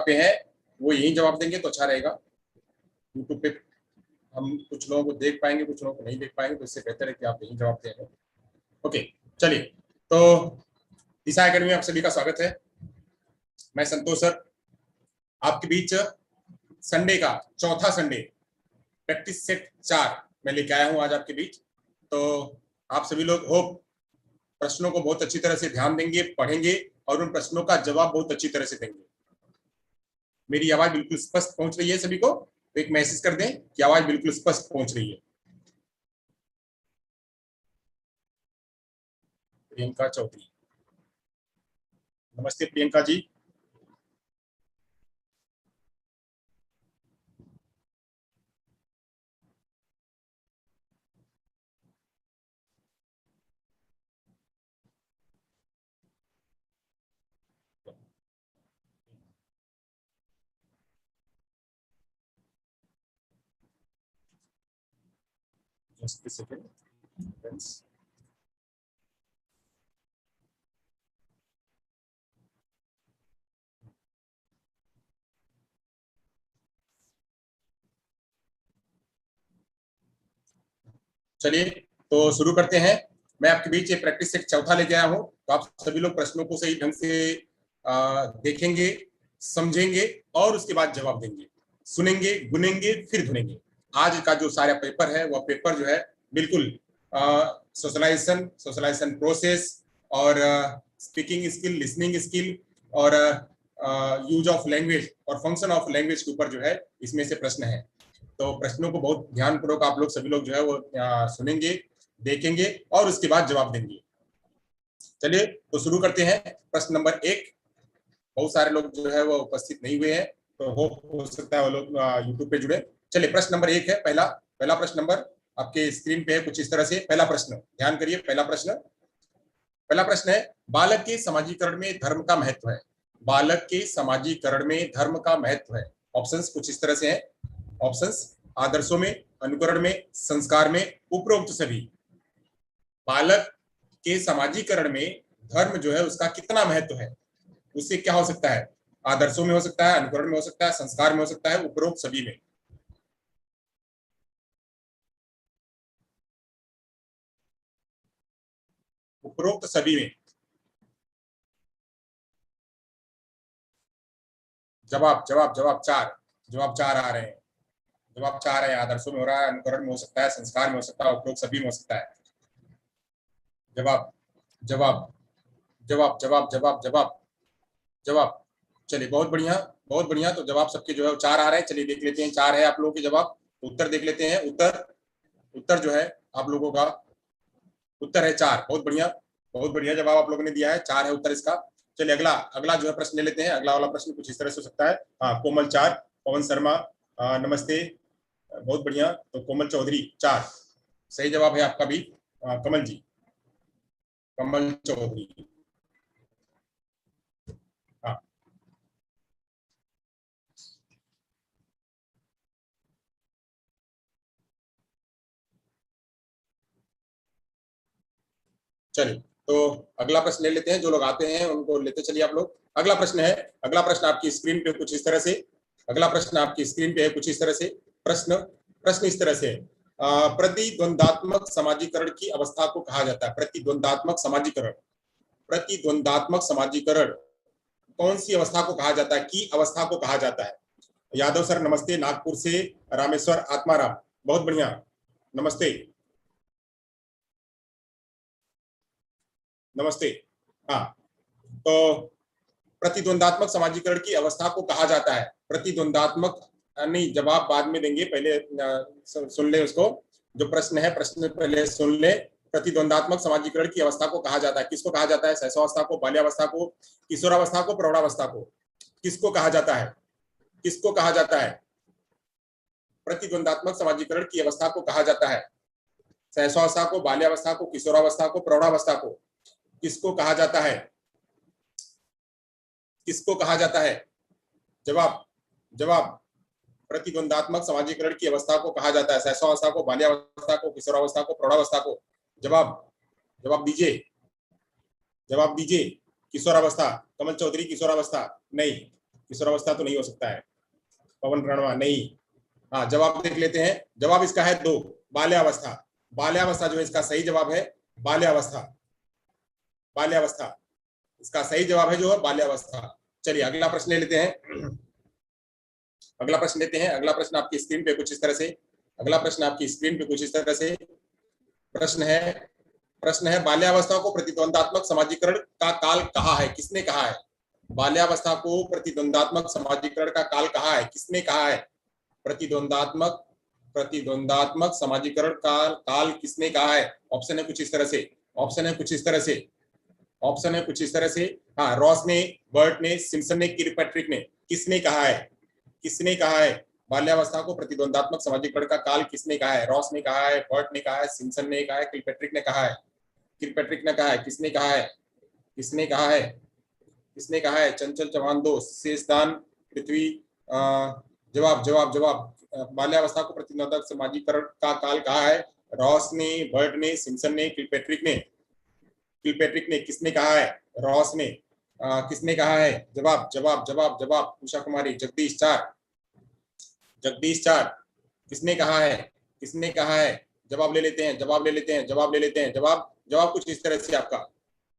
पे हैं वो यही जवाब देंगे तो अच्छा रहेगा। यूट्यूब पे हम कुछ लोगों को देख पाएंगे, कुछ लोगों को नहीं देख पाएंगे, तो इससे बेहतर है कि आप यही जवाब दें। ओके, चलिए, तो दिशा एकेडमी में आप सभी का स्वागत है। मैं संतोष सर आपके बीच संडे का चौथा संडे प्रैक्टिस सेट 4 मैं लेके आया हूं आज आपके बीच। तो आप सभी लोग होप प्रश्नों को बहुत अच्छी तरह से ध्यान देंगे, पढ़ेंगे और उन प्रश्नों का जवाब बहुत अच्छी तरह से देंगे। मेरी आवाज बिल्कुल स्पष्ट पहुंच रही है सभी को? तो एक मैसेज कर दें कि आवाज बिल्कुल स्पष्ट पहुंच रही है। प्रियंका चौधरी, नमस्ते Priyanka ji. Just a second, friends. चलिए, तो शुरू करते हैं। मैं आपके बीच एक प्रैक्टिस सेट चौथा लेके आया हूँ। तो आप सभी लोग प्रश्नों को सही ढंग से देखेंगे, समझेंगे और उसके बाद जवाब देंगे। सुनेंगे, गुनेंगे, फिर धुनेंगे। आज का जो सारा पेपर है वह पेपर जो है बिल्कुल सोशलाइजेशन प्रोसेस और स्पीकिंग स्किल, लिसनिंग स्किल और यूज ऑफ लैंग्वेज और फंक्शन ऑफ लैंग्वेज के ऊपर जो है इसमें से प्रश्न है। तो प्रश्नों को बहुत ध्यानपूर्वक आप लोग सभी लोग जो है वो सुनेंगे, देखेंगे और उसके बाद जवाब देंगे। चलिए, तो शुरू करते हैं। प्रश्न नंबर 1। बहुत सारे लोग जो है वो उपस्थित नहीं हुए हैं, तो हो सकता है वो लोग यूट्यूब पे जुड़े। चलिए, प्रश्न नंबर 1 है। पहला प्रश्न नंबर आपके स्क्रीन पे है कुछ इस तरह से। पहला प्रश्न, ध्यान करिए। पहला प्रश्न है, बालक के समाजीकरण में धर्म का महत्व है। बालक के समाजीकरण में धर्म का महत्व है। ऑप्शंस कुछ इस तरह से हैं। ऑप्शंस: आदर्शों में, अनुकरण में, संस्कार में, उपरोक्त सभी। बालक के समाजीकरण में धर्म जो है उसका कितना महत्व है? उससे क्या हो सकता है? आदर्शों में हो सकता है, अनुकरण में हो सकता है, संस्कार में हो सकता है, उपरोक्त सभी में। उपरोक्त सभी में। जवाब जवाब जवाब 4। जवाब 4 आ रहे हैं। जवाब 4 है। आदर्शों में हो रहा है, अनुकरण में हो सकता है, संस्कार में हो सकता है, उपरोक्त सभी में हो सकता है। जवाब जवाब जवाब जवाब जवाब जवाब जवाब। चलिए, बहुत बढ़िया, बहुत बढ़िया। तो जवाब सबके जो है 4 आ रहे हैं। चलिए देख लेते हैं 4 है आप लोगों के जवाब। तो उत्तर देख लेते हैं। उत्तर जो है आप लोगों का उत्तर है 4। बहुत बढ़िया, बहुत बढ़िया जवाब आप लोगों ने दिया है। 4 है उत्तर इसका। चलिए, अगला अगला जो है प्रश्न ले लेते हैं। अगला वाला प्रश्न कुछ इस तरह से हो सकता है। हाँ, कोमल 4, पवन शर्मा नमस्ते, बहुत बढ़िया। तो कोमल चौधरी 4 सही जवाब है आपका भी। कमल जी, कमल चौधरी। हाँ, चलिए, तो अगला प्रश्न ले लेते हैं। जो लोग आते हैं उनको लेते चलिए आप लोग। अगला प्रश्न है, अगला प्रश्न आपकी स्क्रीन पे कुछ इस तरह से। अगला प्रश्न आपकी स्क्रीन पे है कुछ इस तरह से। प्रश्न प्रश्न इस तरह से है, प्रतिद्वंदात्मक समाजीकरण की अवस्था को कहा जाता है। प्रतिद्वंदात्मक समाजीकरण, प्रतिद्वंदात्मक समाजीकरण कौन सी अवस्था को कहा जाता है? की अवस्था को कहा जाता है। यादव सर नमस्ते, नागपुर से रामेश्वर आत्माराम, बहुत बढ़िया, नमस्ते, नमस्ते। हाँ, तो प्रतिद्वंदात्मक समाजीकरण की अवस्था को कहा जाता है। प्रतिद्वंदात्मक, नहीं, जवाब बाद में देंगे, पहले सुन ले उसको। जो प्रश्न है प्रश्न पहले सुन ले। प्रतिद्वंदात्मक समाजीकरण की अवस्था को कहा जाता है। किसको कहा जाता है? शैशवावस्था को, बाल्यावस्था को, किशोरावस्था को, प्रौढ़ावस्था को? किसको कहा जाता है? किसको कहा जाता है? प्रतिद्वंदात्मक समाजीकरण की अवस्था को कहा जाता है। शैशवावस्था को, बाल्यावस्था को, किशोरावस्था को, प्रौढ़ावस्था को? किसको कहा जाता है? किसको कहा जाता है? जवाब जवाब। प्रतिद्वंदात्मक समाजीकरण की अवस्था को कहा जाता है। शैशवावस्था को, बाल्यावस्था को, किशोरावस्था को, प्रौढ़ावस्था को? जवाब जवाब दीजिए, जवाब दीजिए। किशोरावस्था, कमल चौधरी, किशोरावस्था नहीं। किशोरावस्था तो नहीं हो सकता है। पवन रणवा नहीं। हाँ, जवाब देख लेते हैं। जवाब इसका है 2, बाल्यावस्था। बाल्यावस्था जो है इसका सही जवाब है, बाल्यावस्था। बाल्यावस्था इसका सही जवाब है जो है बाल्यावस्था। चलिए अगला प्रश्न ले लेते हैं। अगला प्रश्न लेते हैं। अगला प्रश्न आपकी स्क्रीन पे कुछ इस तरह से, अगला प्रश्न आपकी स्क्रीन पे कुछ इस तरह से प्रश्न है बाल्यावस्था को प्रतिद्वंदात्मक समाजीकरण का काल कहा है? किसने कहा है? बाल्यावस्था को प्रतिद्वंदात्मक समाजीकरण का काल कहा है? किसने कहा है? प्रतिद्वंदात्मक प्रतिद्वंदात्मक समाजीकरण का काल किसने कहा है? ऑप्शन है कुछ इस तरह से, ऑप्शन है कुछ इस तरह से, ऑप्शन है कुछ इस तरह से। हाँ, रॉस ने, बर्ट ने, सिम्पसन ने, किलपैट्रिक ने। किसने कहा है? किसने कहा है? बाल्यावस्था को प्रतिद्वंदात्मक समाजीकरण का काल किसने कहा है? रॉस ने कहा है, बर्ट ने कहा है, सिम्पसन ने कहा है, किलपैट्रिक ने कहा है। किलपैट्रिक ने कहा है। किसने कहा है? किसने कहा है? किसने कहा है? चंचल चौहान 2, शेषदान पृथ्वी। जवाब जवाब जवाब। बाल्यावस्था को प्रतिद्वंदात्मक समाजीकरण का काल कहा है? रॉस ने, बर्ट ने, सिम्पसन ने, किलपैट्रिक ने। किलपैट्रिक ने। किसने कहा है? रॉस ने। किसने कहा है? जवाब जवाब जवाब जवाब। उषा कुमारी। जगदीश 4, जगदीश 4। किसने कहा है? किसने कहा है? जवाब ले लेते हैं, जवाब ले लेते हैं, जवाब ले लेते हैं। जवाब जवाब कुछ इस तरह से आपका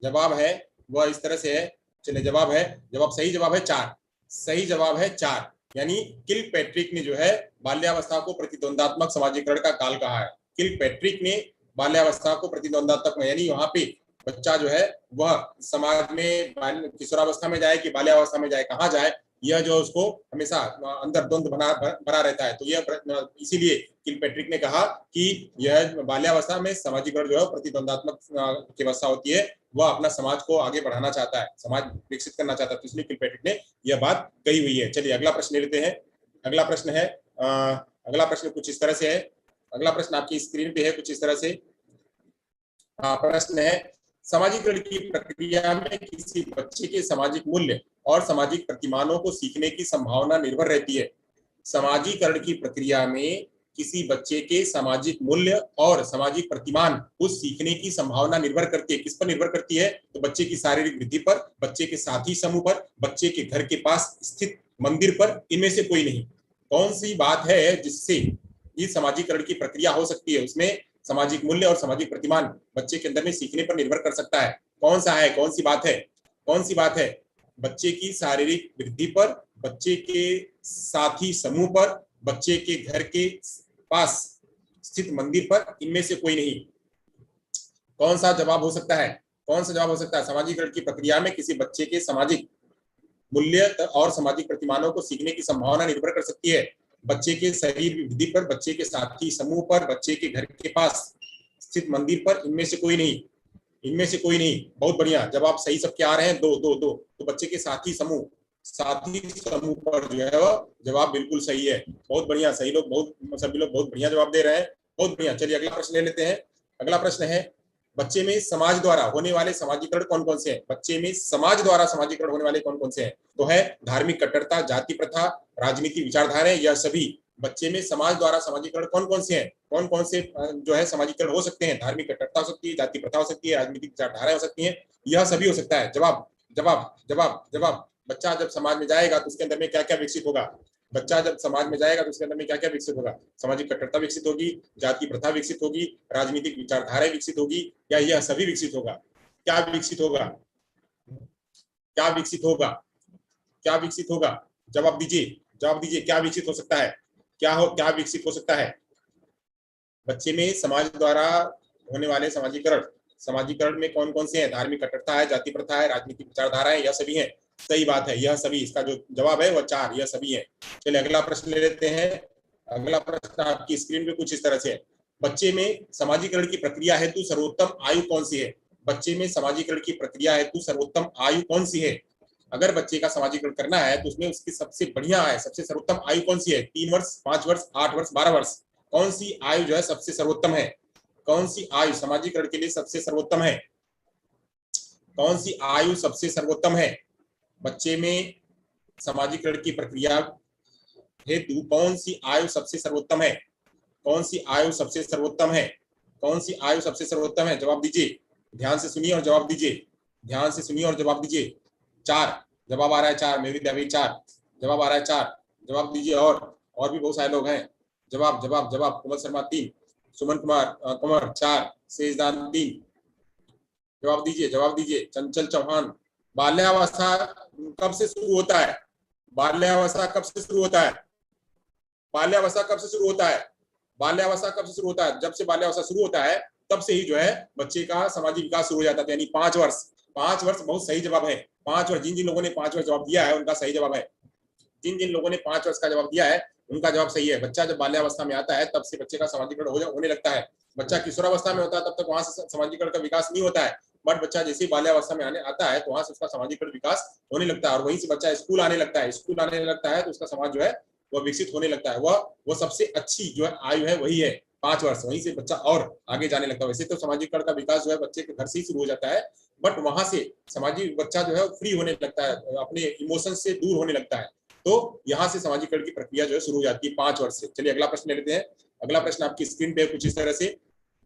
जवाब है, वह इस तरह से है। चलिए जवाब है, जवाब सही जवाब है 4। सही जवाब है 4। यानी किलपैट्रिक ने जो है बाल्यावस्था को प्रतिद्वंदात्मक समाजीकरण का काल कहा है। किलपैट्रिक ने बाल्यावस्था को प्रतिद्वंदात्मक, यानी वहां पे बच्चा जो है वह समाज में किशोरावस्था में जाए कि बाल्यावस्था में जाए, कहाँ जाए, यह जो उसको हमेशा अंदर द्वंद्व बना रहता है। तो यह इसीलिए किलपैट्रिक ने कहा कि यह बाल्यावस्था में समाजीकरण जो है प्रतिद्वंदात्मक की अवस्था होती है, वह अपना समाज को आगे बढ़ाना चाहता है, समाज विकसित करना चाहता है। तो इसलिए किलपैट्रिक ने यह बात कही हुई है। चलिए अगला प्रश्न ले लेते हैं। अगला प्रश्न है, अगला प्रश्न कुछ इस तरह से है। अगला प्रश्न आपकी स्क्रीन पे है कुछ इस तरह से। प्रश्न है, समाजीकरण की प्रक्रिया में किसी बच्चे के सामाजिक मूल्य और सामाजिक प्रतिमानों को सीखने की संभावना निर्भर रहती है। समाजीकरण की प्रक्रिया में किसी बच्चे के सामाजिक मूल्य और सामाजिक प्रतिमान उस सीखने की संभावना निर्भर करती है। किस पर निर्भर करती है? तो बच्चे की शारीरिक वृद्धि पर, बच्चे के साथी समूह पर, बच्चे के घर के पास स्थित मंदिर पर, इनमें से कोई नहीं। कौन सी बात है जिससे इस समाजीकरण की प्रक्रिया हो सकती है? उसमें सामाजिक मूल्य और सामाजिक प्रतिमान बच्चे के अंदर में सीखने पर निर्भर कर सकता है। कौन सा है? कौन सी बात है? कौन सी बात है? बच्चे की शारीरिक वृद्धि पर, बच्चे के साथी समूह पर, बच्चे के घर के पास स्थित मंदिर पर, इनमें से कोई नहीं। कौन सा जवाब हो सकता है? कौन सा जवाब हो सकता है? समाजीकरण की प्रक्रिया में किसी बच्चे के सामाजिक मूल्य और सामाजिक प्रतिमानों को सीखने की संभावना निर्भर कर सकती है बच्चे के शरीर वृद्धि पर, बच्चे के साथी समूह पर, बच्चे के घर के पास स्थित मंदिर पर, इनमें से कोई नहीं। इनमें से कोई नहीं। बहुत बढ़िया, जवाब सही सबके आ रहे हैं। 2 2 2। तो बच्चे के साथी समूह पर जो है वह जवाब बिल्कुल सही है। बहुत बढ़िया, सही लोग, बहुत सभी लोग बहुत बढ़िया जवाब दे रहे हैं। बहुत बढ़िया। चलिए अगला प्रश्न ले लेते हैं। अगला प्रश्न है, बच्चे में समाज द्वारा होने वाले समाजीकरण कौन कौन से हैं? बच्चे में समाज द्वारा समाजीकरण होने वाले कौन कौन से हैं? तो है धार्मिक कट्टरता, जाति प्रथा, राजनीतिक विचारधाराएं, यह सभी। बच्चे में समाज द्वारा समाजीकरण कौन कौन से हैं? कौन कौन से जो है समाजीकरण हो सकते हैं? धार्मिक कट्टरता हो सकती है, जाति प्रथा हो सकती है, राजनीतिक विचारधाराएं हो सकती हैं, यह सभी हो सकता है। जवाब जवाब जवाब जवाब। बच्चा जब समाज में जाएगा तो उसके अंदर में क्या क्या विकसित होगा? बच्चा जब समाज में जाएगा तो उसके अंदर में क्या क्या विकसित होगा? सामाजिक कट्टरता विकसित होगी, जाति प्रथा विकसित होगी, राजनीतिक विचारधाराएं विकसित होगी, या यह सभी विकसित होगा? क्या विकसित होगा? क्या विकसित होगा? क्या विकसित होगा? जवाब दीजिए, जवाब दीजिए। क्या विकसित हो सकता है? क्या विकसित हो सकता है? बच्चे में समाज द्वारा होने वाले समाजीकरण में कौन कौन से हैं? धार्मिक कट्टरता है, जाति प्रथा है, राजनीतिक विचारधाराएं, यह सभी हैं। सही बात है, यह सभी। इसका जो जवाब है वह 4, यह सभी है। चलिए अगला प्रश्न ले लेते हैं। अगला प्रश्न आपकी स्क्रीन पे कुछ इस तरह से है। बच्चे में समाजीकरण की प्रक्रिया हेतु सर्वोत्तम आयु कौन सी है? बच्चे में समाजीकरण की प्रक्रिया हेतु सर्वोत्तम आयु कौन सी है? अगर बच्चे का समाजीकरण करना है तो उसमें उसकी सबसे बढ़िया है, सबसे सर्वोत्तम आयु कौन सी है? 3 वर्ष, 5 वर्ष, 8 वर्ष, 12 वर्ष। कौन सी आयु जो है सबसे सर्वोत्तम है? कौन सी आयु समाजीकरण के लिए सबसे सर्वोत्तम है? कौन सी आयु सबसे सर्वोत्तम है? बच्चे में समाजीकरण की प्रक्रिया हेतु कौन सी आयु सबसे सर्वोत्तम है? कौन सी आयु सबसे सर्वोत्तम है? कौन सी आयु सबसे सर्वोत्तम है? जवाब दीजिए, ध्यान से सुनिए और जवाब दीजिए, ध्यान से सुनिए और जवाब दीजिए। 4 जवाब आ रहा है, 4 मेरी देवी 4। जवाब आ रहा है 4। जवाब दीजिए। और भी बहुत सारे लोग हैं। जवाब जवाब जवाब। कोमल शर्मा 3, सुमन कुमार कंवर 4, सेजदान 3। जवाब दीजिए, जवाब दीजिए। चंचल चौहान, बाल्यावस्था कब से शुरू होता है? बाल्यावस्था कब से शुरू होता है? बाल्यावस्था कब से शुरू होता है? बाल्यावस्था कब से शुरू होता है? जब से बाल्यावस्था शुरू होता है तब से ही जो है बच्चे का सामाजिक विकास शुरू हो जाता है, यानी 5 वर्ष। 5 वर्ष बहुत सही जवाब है। 5 वर्ष। जिन जिन लोगों ने 5 वर्ष जवाब दिया है उनका सही जवाब है। जिन जिन लोगों ने 5 वर्ष का जवाब दिया है उनका जवाब सही है। बच्चा जब बाल्यावस्था में आता है तब से बच्चे का सामाजिकरण होने लगता है। बच्चा किशोरावस्था में होता है तब तक वहां से सामाजिकरण का विकास नहीं होता है, बट बच्चा जैसे ही बाल्यावस्था में आने आता है तो वहां से उसका सामाजिकरण विकास होने लगता है, और वहीं से बच्चा स्कूल आने लगता है। स्कूल आने लगता है तो उसका समाज जो है वह विकसित होने लगता है। वह सबसे अच्छी जो है आयु है वही है 5 वर्ष। वहीं से बच्चा और आगे जाने लगता है। वैसे तो सामाजिकरण का विकास जो है बच्चे के घर से ही शुरू हो जाता है, बट वहां से सामाजिक बच्चा जो है फ्री होने लगता है, अपने इमोशन से दूर होने लगता है। तो यहाँ से सामाजिकरण की प्रक्रिया जो है शुरू हो जाती है 5 वर्ष से। चलिए अगला प्रश्न ले लेते हैं। अगला प्रश्न आपकी स्क्रीन पे कुछ इस तरह से,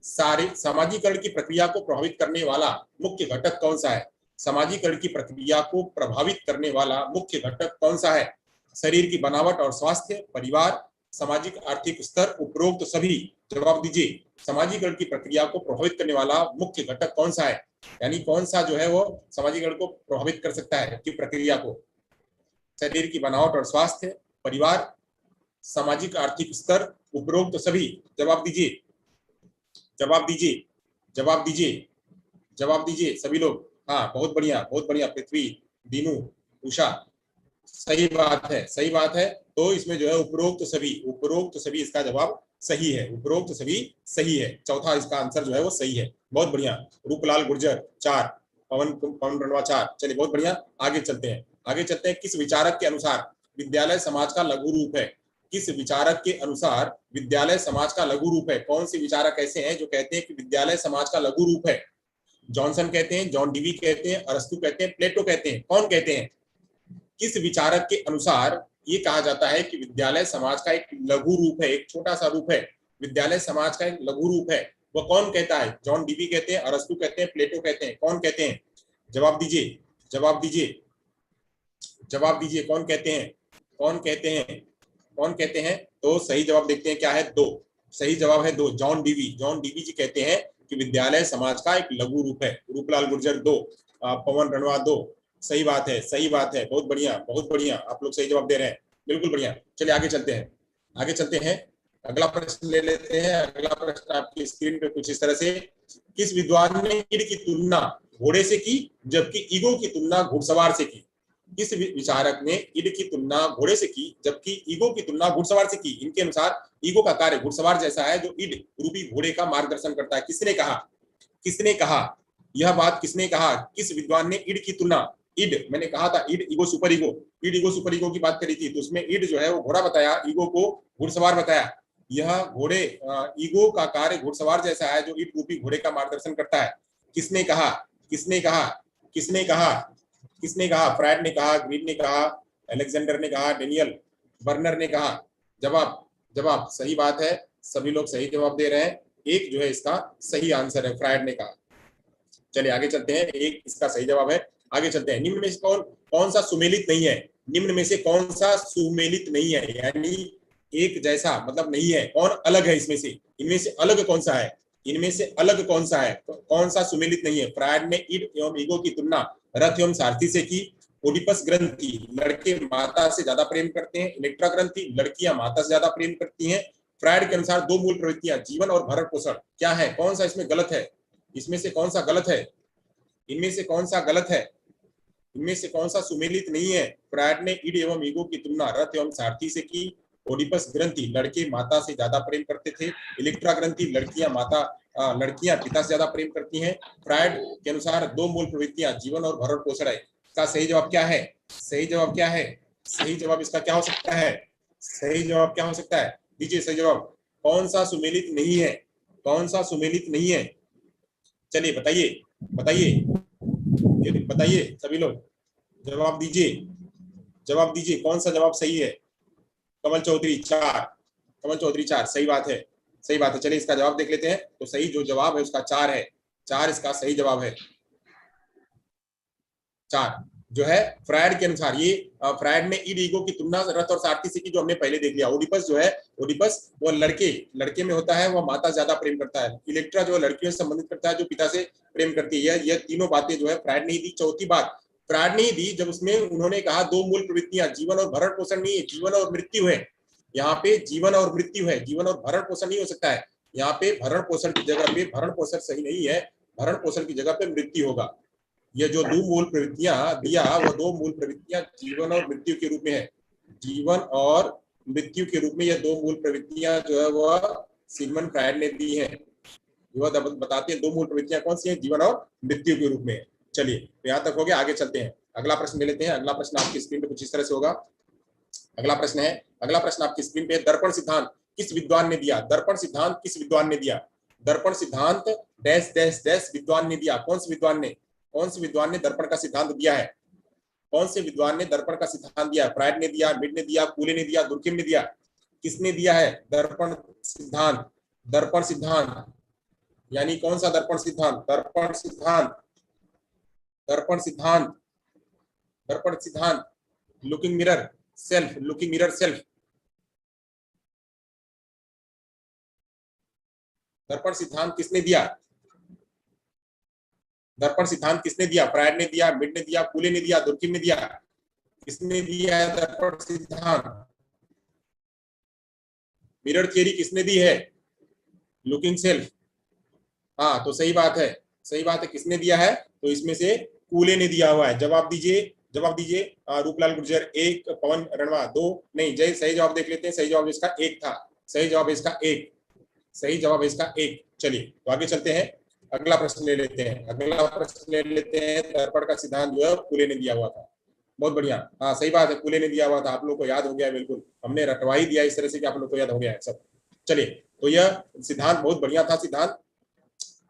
सारे सामाजिकरण की प्रक्रिया को प्रभावित करने वाला मुख्य घटक कौन सा है? सामाजिकरण की प्रक्रिया को प्रभावित करने वाला मुख्य घटक कौन सा है? शरीर की बनावट और स्वास्थ्य, परिवार, सामाजिक आर्थिक स्तर, उपरोक्त सभी। जवाब दीजिए। सामाजिकरण की प्रक्रिया को प्रभावित करने वाला मुख्य घटक कौन सा है, यानी कौन सा जो है वो सामाजिकरण को प्रभावित कर सकता है की प्रक्रिया को? शरीर की बनावट और स्वास्थ्य, परिवार, सामाजिक आर्थिक स्तर, उपरोक्त सभी। जवाब दीजिए, जवाब दीजिए, जवाब दीजिए, जवाब दीजिए सभी लोग। हाँ बहुत बढ़िया, बहुत बढ़िया। पृथ्वी, दीनू, उषा, सही बात है, सही बात है। तो इसमें जो है उपरोक्त सभी, उपरोक्त सभी इसका जवाब सही है। उपरोक्त सभी सही है। चौथा इसका आंसर जो है वो सही है। बहुत बढ़िया। रूपलाल गुर्जर 4, पवन पवन रणवा 4। चलिए बहुत बढ़िया, आगे चलते हैं। आगे चलते हैं। किस विचारक के अनुसार विद्यालय समाज का लघु रूप है? किस विचारक के अनुसार विद्यालय समाज का लघु रूप है? कौन से विचारक ऐसे हैं जो कहते हैं कि विद्यालय समाज का लघु रूप है? जॉनसन कहते हैं, जॉन डीवी कहते हैं, अरस्तु कहते हैं, प्लेटो कहते हैं, कौन कहते हैं? किस विचारक के अनुसार ये कहा जाता है कि विद्यालय समाज का एक लघु रूप है, एक छोटा सा रूप है, विद्यालय समाज का एक लघु रूप है? वो कौन कहता है? जॉन डीवी कहते हैं, अरस्तु कहते हैं, प्लेटो कहते हैं, कौन कहते हैं? जवाब दीजिए, जवाब दीजिए, जवाब दीजिए। कौन कहते हैं? कौन कहते हैं? कौन कहते हैं? तो सही जवाब देखते हैं क्या है। 2 सही जवाब है। 2 जॉन डीवी, जॉन डीवी जी कहते हैं कि विद्यालय समाज का एक लघु रूप है। रूपलाल गुर्जर 2, पवन रणवा 2। सही बात है, सही बात है। बहुत बढ़िया, बहुत बढ़िया। आप लोग सही जवाब दे रहे हैं, बिल्कुल बढ़िया। चलिए आगे चलते हैं, आगे चलते हैं। अगला प्रश्न ले लेते हैं। अगला प्रश्न आपकी स्क्रीन पे कुछ इस तरह से, किस विद्वान ने ईड़ की तुलना घोड़े से की जबकि ईगो की तुलना घुड़सवार से की? किस विचारक ने ईड की तुलना घोड़े से की जबकि ईगो की तुलना घुड़सवार से की? इनके अनुसार ईगो का कार्य घुड़सवार जैसा है जो ईड रूपी घोड़े का मार्गदर्शन करता है। किसने कहा? किसने कहा यह बात? किसने कहा? किस विद्वान ने ईड की तुलना, ईड मैंने कहा था ईड ego super ego, ईड ego super ego की बात करी थी, तो उसमें ईड जो है वो घोड़ा बताया, ईगो को घुड़सवार बताया। यह घोड़े ईगो का कार्य घुड़सवार जैसा है जो ईड रूपी घोड़े का मार्गदर्शन करता है। किसने कहा? किसने कहा? किसने कहा? किसने कहा? फ्रायड ने कहा, ग्रीन ने कहा, अलेक्जेंडर ने कहा, डेनियल बर्नर ने कहा। जवाब, जवाब सही बात है। सभी लोग सही जवाब दे रहे हैं। एक जो है इसका सही आंसर है, फ्रायड ने कहा। चलिए आगे चलते हैं। एक इसका सही जवाब है। आगे चलते हैं। निम्न में से कौन कौन सा सुमेलित नहीं है? निम्न में से कौन सा सुमेलित नहीं है, यानी एक जैसा मतलब नहीं है, कौन अलग है इसमें से? इनमें से अलग कौन सा है? इनमें से अलग कौन सा है? तो कौन सा सुमेलित नहीं है? फ्रायड ने ईड एवं ईगो की तुलना रथ एवं सारथी से की। ओडिपस ग्रंथि, लड़के माता से ज्यादा प्रेम करते हैं। इलेक्ट्रा ग्रंथि, लड़कियां माता से ज्यादा प्रेम करती हैं। फ्रायड के अनुसार 2 मूल प्रवृत्तियां, जीवन और भरण पोषण। क्या है? कौन सा इसमें गलत है? इसमें से कौन सा गलत है? इनमें से कौन सा गलत है? इनमें से कौन सा सुमेलित नहीं है? फ्रायड ने ईड एवं ईगो की तुलना रथ एवं सारथी से की। ओडिपस ग्रंथि, लड़के माता से ज्यादा प्रेम करते थे। इलेक्ट्रा ग्रंथि, लड़कियां पिता से ज्यादा प्रेम करती हैं। फ्रायड के अनुसार 2 मूल प्रवृत्तियां, जीवन और भरण पोषण है। इसका सही जवाब क्या है? सही जवाब क्या है? सही जवाब इसका क्या हो सकता है? सही जवाब क्या हो सकता है? दीजिए सही जवाब। कौन सा सुमेलित नहीं है? कौन सा सुमेलित नहीं है? चलिए बताइए, बताइए, बताइए सभी लोग, जवाब दीजिए, जवाब दीजिए। कौन सा जवाब सही है? कमल चौधरी 4, कमल चौधरी 4 सही बात है, सही बात है। चलिए इसका जवाब देख लेते हैं। तो सही जो जवाब है उसका 4 है। 4 इसका सही जवाब है। 4 जो है फ्रायड के अनुसार, ये फ्रायड ने ईड ईगो की तुलना रथ और सारथी से की, जो हमने पहले देख लिया। ओडिपस जो है, ओडिपस वो लड़के में होता है, वो माता ज्यादा प्रेम करता है। इलेक्ट्रा जो लड़कियों से संबंधित करता है, जो पिता से प्रेम करती है। यह तीनों बातें जो है फ्रायड ने ही दी। चौथी बात फ्रायड ने ही दी जब उसमें उन्होंने कहा दो मूल प्रवृत्तियां, जीवन और भरण पोषण नहीं है, जीवन और मृत्यु है। यहाँ पे जीवन और मृत्यु है, जीवन और भरण पोषण नहीं हो सकता है। यहाँ पे भरण पोषण की जगह पे भरण पोषण सही नहीं है, भरण पोषण की जगह पे मृत्यु होगा। ये जो दो मूल प्रवृत्तियां दिया, वो दो मूल प्रवृत्तियां जीवन और मृत्यु के रूप में है। जीवन और मृत्यु के रूप में ये दो मूल प्रवृत्तियां जो है वह सिगमंड फ्रायड ने दी है। वह बताते हैं दो मूल प्रवृत्तियां कौन सी हैं, जीवन और मृत्यु के रूप में। चलिए तो यहाँ तक हो गया, आगे चलते हैं। अगला प्रश्न ले लेते हैं। अगला प्रश्न आपकी स्क्रीन पे कुछ इस तरह से होगा। अगला प्रश्न है, अगला प्रश्न आपकी स्क्रीन पे, दर्पण सिद्धांत किस विद्वान ने दिया? दर्पण सिद्धांत किस विद्वान ने दिया? दर्पण सिद्धांत डैश डैश डैश विद्वान ने दिया। कौन से विद्वान ने, कौन से विद्वान ने दर्पण का सिद्धांत दिया है? कौन से विद्वान ने दर्पण का सिद्धांत दिया? फ्रायड ने दिया, मिड ने दिया, कूले ने दिया, दुर्किम ने दिया? किसने दिया है दर्पण सिद्धांत? दर्पण सिद्धांत यानी कौन सा दर्पण सिद्धांत? दर्पण सिद्धांत, दर्पण सिद्धांत, दर्पण सिद्धांत, looking mirror self, looking mirror self. दर्पण सिद्धांत किसने दिया? दर्पण सिद्धांत किसने दिया? फ्रायड ने दिया, मिड ने दिया, कूले ने दिया, दुर्किम ने दिया? किसने दिया है दर्पण सिद्धांत? मिरर थियरी किसने दी है? Looking self. हाँ तो सही बात है, सही बात है। किसने दिया है? तो इसमें से कूले ने दिया हुआ है। जवाब दीजिए, जवाब दीजिए। रूपलाल गुर्जर एक, पवन रणवा दो, नहीं जय। सही जवाब देख लेते हैं। सही जवाब इसका एक था। सही जवाब इसका एक, सही जवाब इसका एक। चलिए तो आगे चलते हैं, अगला प्रश्न ले लेते हैं। अगला प्रश्न ले लेते हैं। दर्पण का सिद्धांत जो है कूले ने दिया हुआ था। बहुत बढ़िया, हाँ सही बात है, कूले ने दिया हुआ था। आप लोग को याद हो गया, बिल्कुल हमने रटवा ही दिया इस तरह से कि आप लोग को याद हो गया है सब। चलिए तो यह सिद्धांत बहुत बढ़िया था सिद्धांत।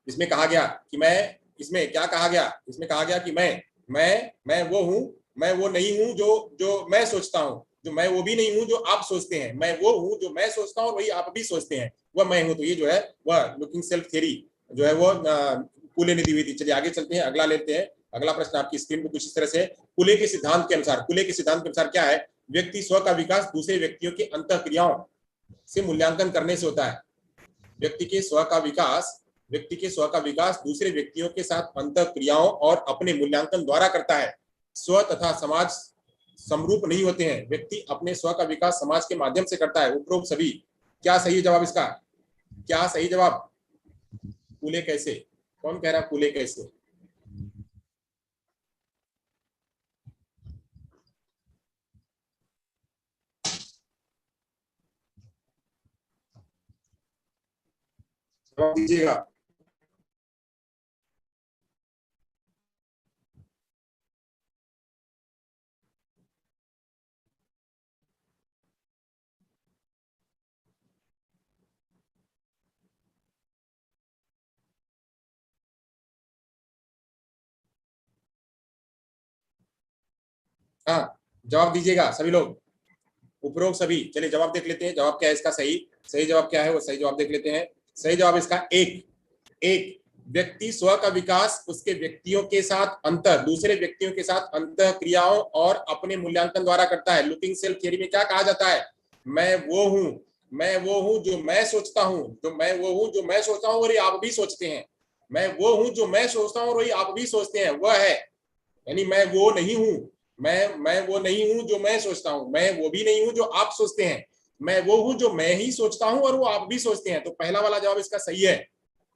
इसमें कहा गया कि मैं, इसमें क्या कहा गया? इसमें कहा गया कि मैं वो हूं, मैं वो नहीं हूं जो जो मैं सोचता हूं, जो मैं वो भी नहीं हूं जो आप सोचते हैं। मैं वो हूं जो मैं सोचता हूं, वही आप भी सोचते हैं, वह मैं हूं। तो ये जो है वह लुकिंग सेल्फ थ्योरी जो है वो कूले ने दी हुई थी। चलिए आगे चलते हैं, अगला लेते हैं। अगला प्रश्न आपकी स्क्रीन पर कुछ इस तरह से, कूले के सिद्धांत के अनुसार, कूले के सिद्धांत के अनुसार क्या है? व्यक्ति स्व का विकास दूसरे व्यक्तियों के अंतः क्रियाओं से मूल्यांकन करने से होता है। व्यक्ति के स्व का विकास, व्यक्ति के स्व का विकास दूसरे व्यक्तियों के साथ अंतः क्रियाओं और अपने मूल्यांकन द्वारा करता है। स्व तथा समाज समरूप नहीं होते हैं। व्यक्ति अपने स्व का विकास समाज के माध्यम से करता है। उपरोक्त सभी, क्या सही है जवाब इसका? क्या सही जवाब? कूले कैसे? कौन कह रहा कूले कैसे? जवाब दीजिएगा। हाँ जवाब दीजिएगा सभी लोग, उपरोक्त सभी। चलिए जवाब देख लेते हैं, जवाब क्या है इसका सही? सही जवाब क्या है वो सही जवाब देख लेते हैं। सही जवाब इसका एक, एक। व्यक्ति स्व का विकास उसके व्यक्तियों के साथ अंतर, दूसरे व्यक्तियों के साथ अंतर क्रियाओं और अपने मूल्यांकन द्वारा करता है। लुकिंग सेल्फ थ्योरी में क्या कहा जाता है? मैं वो हूं, मैं वो हूं जो मैं सोचता हूं, जो मैं वो हूं जो मैं सोचता हूं और ये आप भी सोचते हैं। मैं वो हूं जो मैं सोचता हूं और ये आप भी सोचते हैं, वह है। यानी मैं वो नहीं हूं, मैं वो नहीं हूं जो मैं सोचता हूं, मैं वो भी नहीं हूं जो आप सोचते हैं। मैं वो हूं जो मैं ही सोचता हूं और वो आप भी सोचते हैं। तो पहला वाला जवाब इसका सही है।